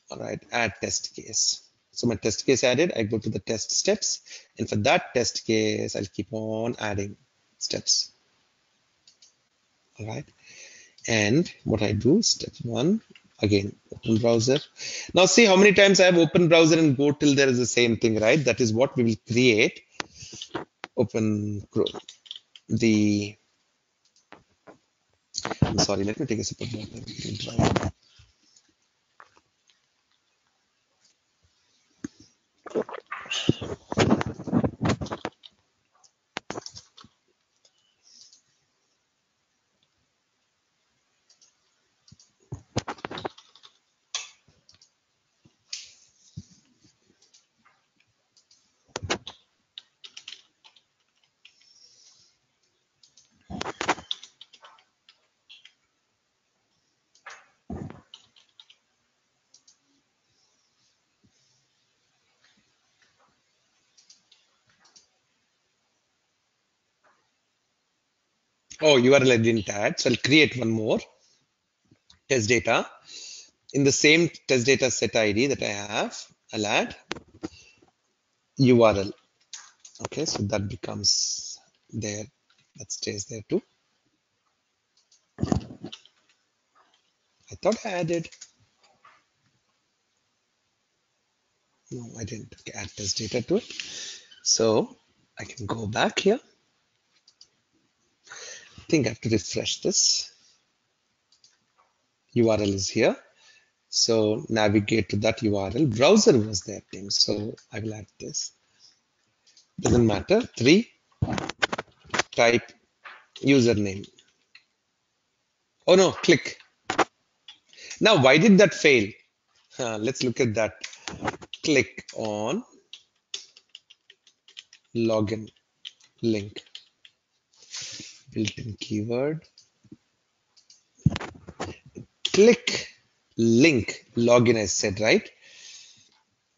All right, add test case. So my test case added, I go to the test steps, and for that test case, I'll keep on adding steps. All right, and what I do, step 1, again, open browser. Now see how many times I have open browser and go till there is the same thing, right? That is what we will create. Open Chrome. I'm sorry, let me take a sip of water. Oh, URL I didn't add, so I'll create one more test data. In the same test data set ID that I have, I'll add URL. Okay, so that becomes there. That stays there too. I thought I added. No, I didn't. Okay, add test data to it. So I can go back here. I think I have to refresh this. URL is here. So navigate to that URL. Browser was there thing. So I will add this. Doesn't matter. 3. Type username. Oh no, click. Now why did that fail? Let's look at that. Click on login link. Built-in keyword. Click link login, I said, right?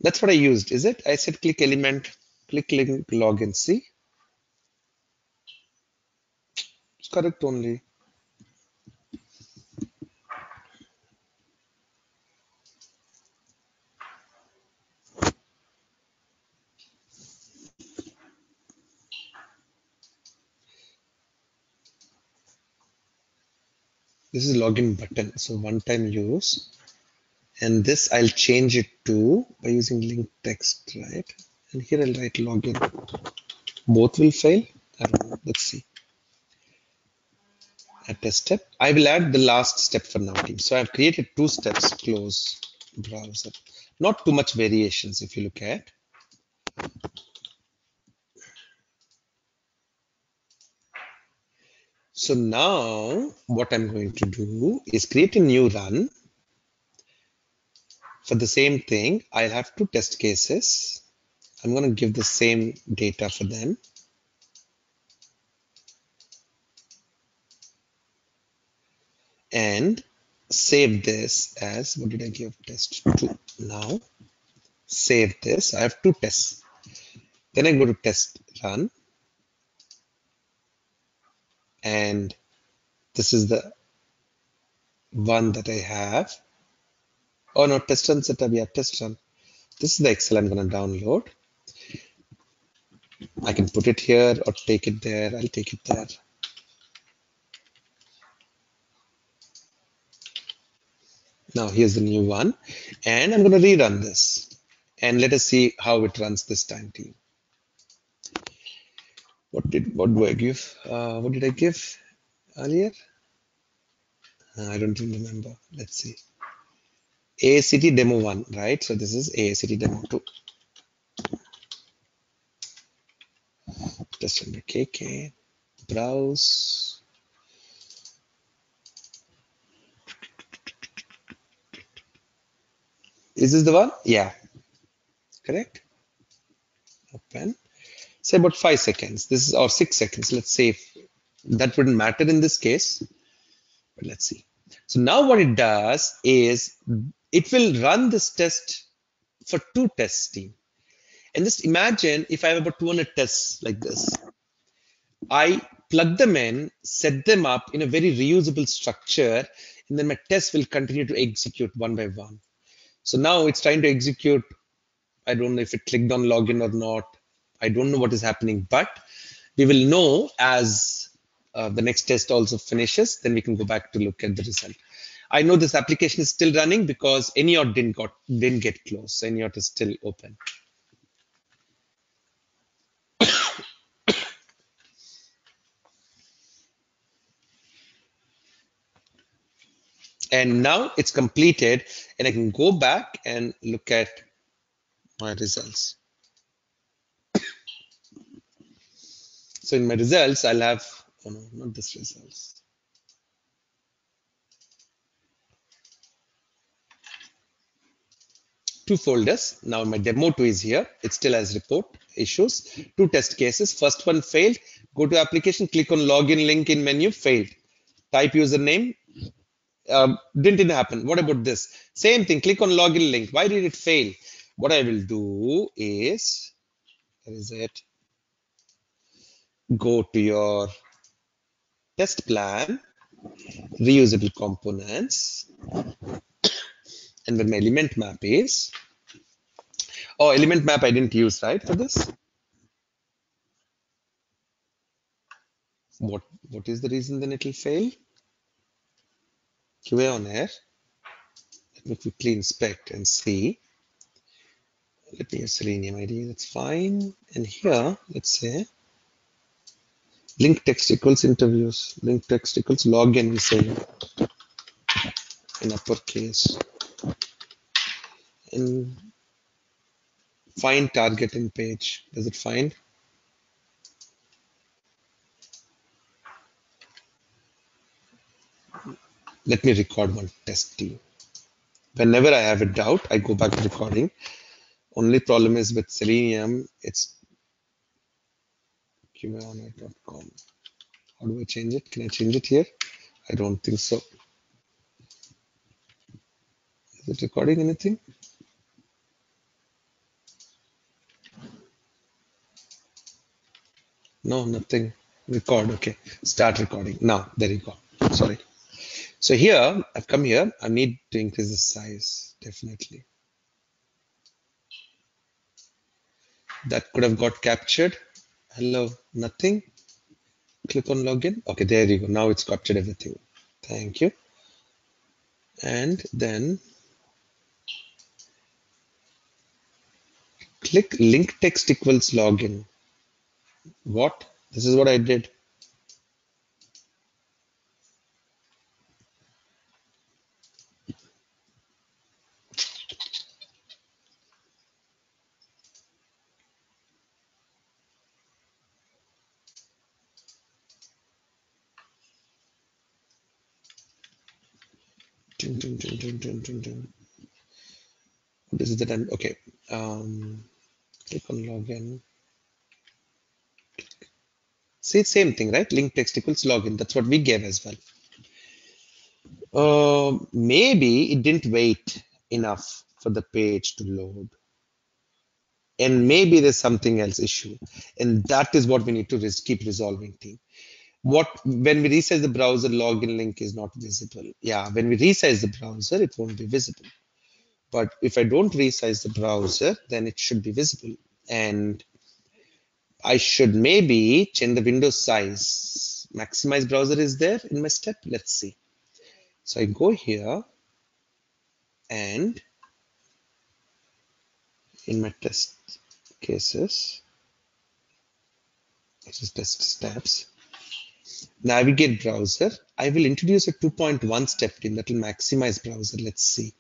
That's what I used, is it? I said click element, click link login. See? It's correct only. This is login button. So one time use. And this I'll change it to by using link text, right? And here I'll write login. Both will fail. I don't know. Let's see. Add a step. I will add the last step for now, team. So I've created 2 steps. Close browser. Not too much variations if you look at. So now what I'm going to do is create a new run. For the same thing, I'll have 2 test cases. I'm going to give the same data for them. And save this as, what did I give? Test 2. Now, save this. I have 2 tests. Then I go to test run. And this is the one that I have. Oh no, test run setup. Yeah, test run. This is the Excel I'm going to download. I can put it here or take it there. I'll take it there. Now here's the new one. And I'm going to rerun this. And let us see how it runs this time, team. What do I give? What did I give earlier? I don't even remember. Let's see. ACT demo 1, right? So this is ACT demo 2. Just under KK. Browse. Is this the one? Yeah. Correct. Open. Say about 5 seconds. This is or 6 seconds. Let's say that wouldn't matter in this case. But let's see. So now what it does is it will run this test for 2 tests, team. And just imagine if I have about 200 tests like this. I plug them in, set them up in a very reusable structure, and then my tests will continue to execute one by one. So now it's trying to execute. I don't know if it clicked on login or not. I don't know what is happening, but we will know as the next test also finishes. Then we can go back to look at the result. I know this application is still running because AnyAUT didn't get closed. AnyAUT is still open. And now it's completed, and I can go back and look at my results. So in my results, I'll have, oh no, not this results. Two folders. Now my demo 2 is here. It still has report issues. 2 test cases. First one failed. Go to application, click on login link in menu, failed. Type username. Didn't happen. What about this? Same thing. Click on login link. Why did it fail? What I will do is, where is it? Go to your test plan, reusable components, and where my element map is. Oh, element map I didn't use, right, for this? What is the reason then it will fail? QA on air. Let me quickly inspect and see. Let me use Selenium ID, that's fine. And here, let's say link text equals interviews, link text equals login, we say in uppercase. And find target in page. Does it find? Let me record one test T. Whenever I have a doubt, I go back to recording. Only problem is with Selenium, it's qaonair.com. How do I change it? Can I change it here? I don't think so. Is it recording anything? No, nothing. Record. Okay. Start recording. Now, there you go. Sorry. So here, I've come here. I need to increase the size, definitely. That could have got captured. Hello, nothing. Click on login. Okay, there you go. Now it's captured everything. Thank you. And then click link text equals login. What? This is what I did. Dun, dun, dun, dun, dun, dun, dun. This is the done. Okay. Click on login. See, same thing, right? Link text equals login. That's what we gave as well. Maybe it didn't wait enough for the page to load. And maybe there's something else issue. And that is what we need to keep resolving, team. When we resize the browser, login link is not visible. Yeah, when we resize the browser, it won't be visible. But if I don't resize the browser, then it should be visible. And I should maybe change the window size. Maximize browser is there in my step. Let's see. So I go here and in my test cases, which is test steps, navigate browser. I will introduce a 2.1 step in that will maximize browser. Let's see.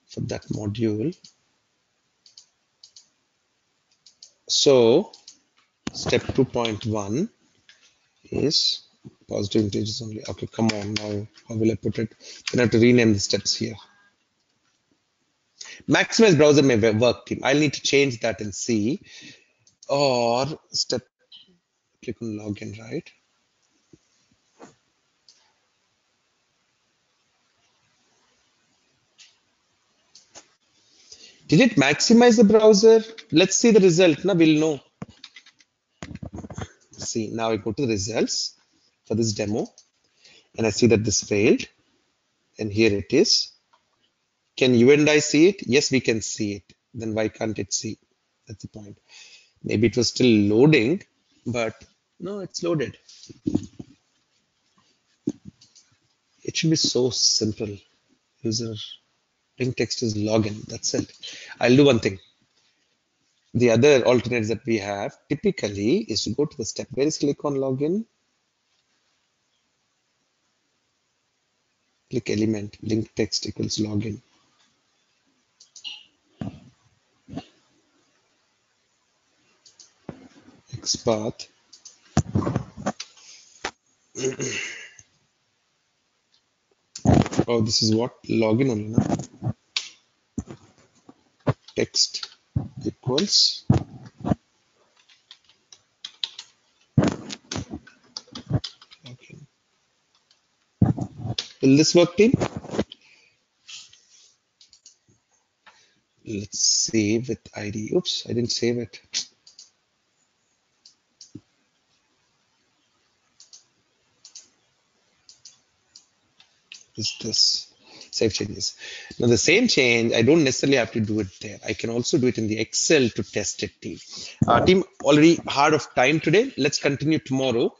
For that module. So step 2.1 is positive integers only. Okay, come on now. How will I put it? Then I have to rename the steps here. Maximize browser may work, team. I'll need to change that and see. Or step, click on login, right? Did it maximize the browser? Let's see the result. Now we'll know. See, now I go to the results for this demo and I see that this failed. And here it is. Can you and I see it? Yes, we can see it. Then why can't it see? That's the point. Maybe it was still loading, but no, it's loaded. It should be so simple. User link text is login. That's it. I'll do one thing. The other alternates that we have typically is to go to the step. Where is click on login? Click element, link text equals login. XPath. Oh, this is what? Login only, no? Text equals login. Will this work, team? Let's save with ID. Oops, I didn't save it. Is this? Save changes. Now the same change, I don't necessarily have to do it there. I can also do it in the Excel to test it, team. Team, already hard of time today. Let's continue tomorrow.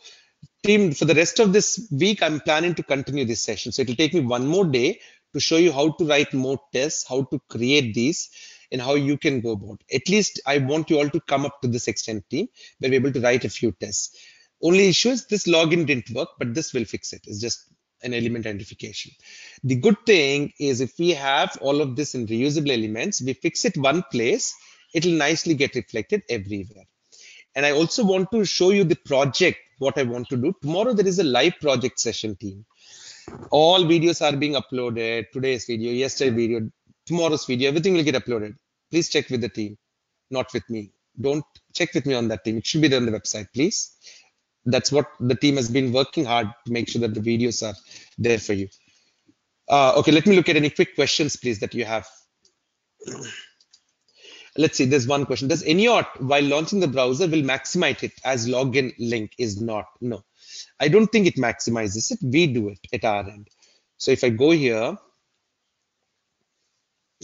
Team, for the rest of this week, I'm planning to continue this session. So it'll take me one more day to show you how to write more tests, how to create these, and how you can go about. At least I want you all to come up to this extent, team, where we're able to write a few tests. Only issue is this login didn't work, but this will fix it. It's just an element identification. The good thing is if we have all of this in reusable elements, we fix it one place, it'll nicely get reflected everywhere. And I also want to show you the project, what I want to do. Tomorrow there is a live project session, team. All videos are being uploaded. Today's video, yesterday's video, tomorrow's video, everything will get uploaded. Please check with the team, not with me. Don't check with me on that team. It should be there on the website, please. That's what the team has been working hard to make sure that the videos are there for you. Okay, let me look at any quick questions, please, that you have. Let's see, there's one question. Does AnyAUT, while launching the browser, will maximize it as login link is not? No, I don't think it maximizes it. We do it at our end. So if I go here,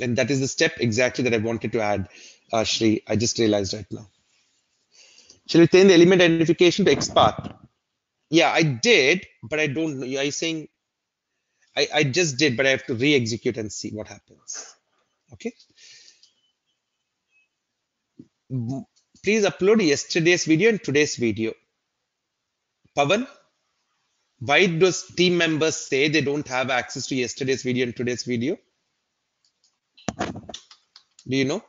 and that is the step exactly that I wanted to add, Shri, I just realized right now. Shall we change the element identification to XPath? Yeah, I did, but I don't know. Are you saying I just did, but I have to re-execute and see what happens. Okay. Please upload yesterday's video and today's video. Pavan, why does team members say they don't have access to yesterday's video and today's video? Do you know?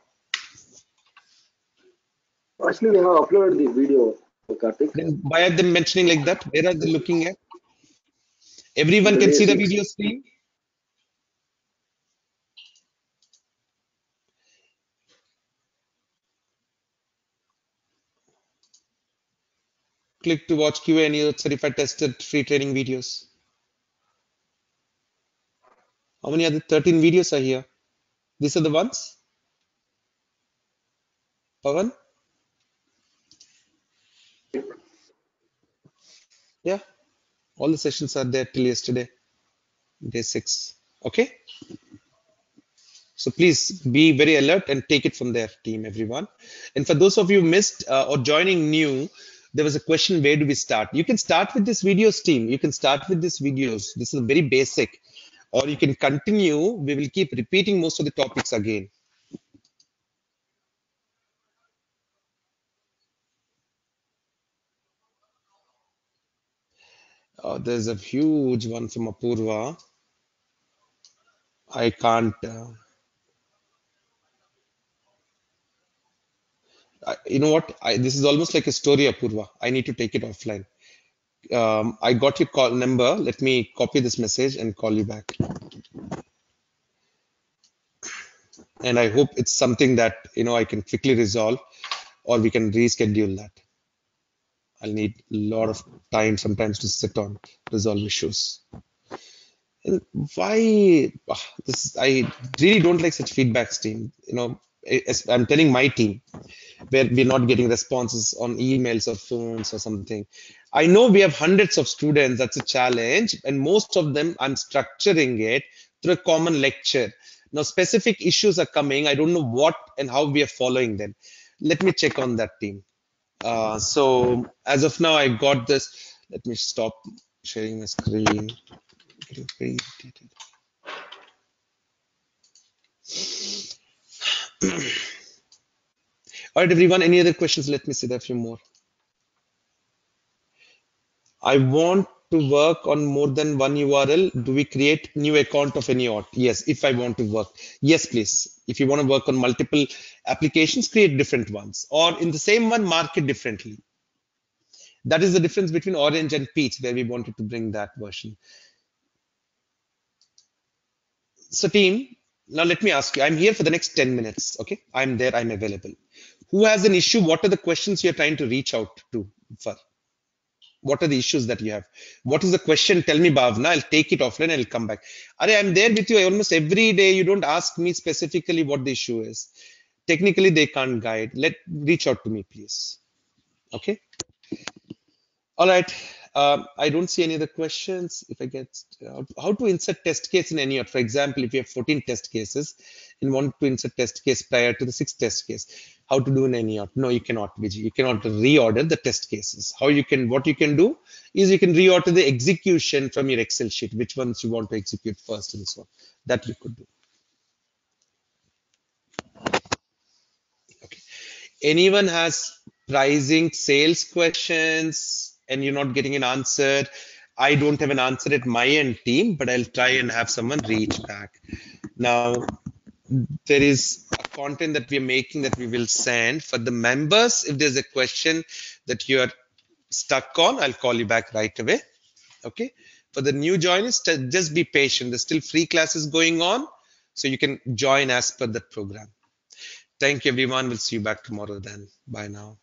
Actually, we have uploaded the video, Karthik. Then why are they mentioning like that? Where are they looking at? Everyone can see the video screen? Click to watch Q&A certified tested free training videos. How many other 13 videos are here? These are the ones? Pavan? Yeah, all the sessions are there till yesterday, day 6. Okay. So please be very alert and take it from there, team, everyone. And for those of you who missed or joining new, there was a question, where do we start? You can start with this videos, team. You can start with these videos. This is very basic. Or you can continue. We will keep repeating most of the topics again. There's a huge one from Apurva. I can't. You know what? This is almost like a story, Apurva. I need to take it offline. I got your call number. Let me copy this message and call you back. And I hope it's something that I can quickly resolve, or we can reschedule that. I'll need a lot of time sometimes to sit on resolve issues. And why this? I really don't like such feedbacks, team. I'm telling my team where we're not getting responses on emails or phones or something. I know we have hundreds of students. That's a challenge, and most of them I'm structuring it through a common lecture. Now, specific issues are coming. I don't know what and how we are following them. Let me check on that, team. So as of now, I got this. Let me stop sharing my screen. Getting very irritated. All right, everyone. Any other questions? Let me see there a few more. I want to work on more than one URL. Do we create new account of AnyAUT? Yes, if I want to work. Yes, please. If you want to work on multiple applications, create different ones. Or in the same one, mark it differently. That is the difference between Orange and Peach, where we wanted to bring that version. So team, now let me ask you, I'm here for the next 10 minutes, okay? I'm there, I'm available. Who has an issue? What are the questions you're trying to reach out to for? What are the issues that you have? What is the question? Tell me, Bhavna. I'll take it offline. I'll come back. I'm there with you almost every day. You don't ask me specifically what the issue is. Technically, they can't guide. Reach out to me, please. Okay. All right. I don't see any other questions. If I get how to insert test case in AnyAUT. For example, if you have 14 test cases and want to insert test case prior to the sixth test case, how to do in AnyAUT? No, you cannot, Vijay. You cannot reorder the test cases. What you can do is you can reorder the execution from your Excel sheet, which ones you want to execute first and so on. That you could do. Okay. Anyone has pricing sales questions and you're not getting an answer, I don't have an answer at my end team, but I'll try and have someone reach back. Now, there is a content that we're making that we will send for the members. If there's a question that you are stuck on, I'll call you back right away. Okay. For the new joiners, just be patient. There's still free classes going on, so you can join as per that program. Thank you, everyone. We'll see you back tomorrow then. Bye now.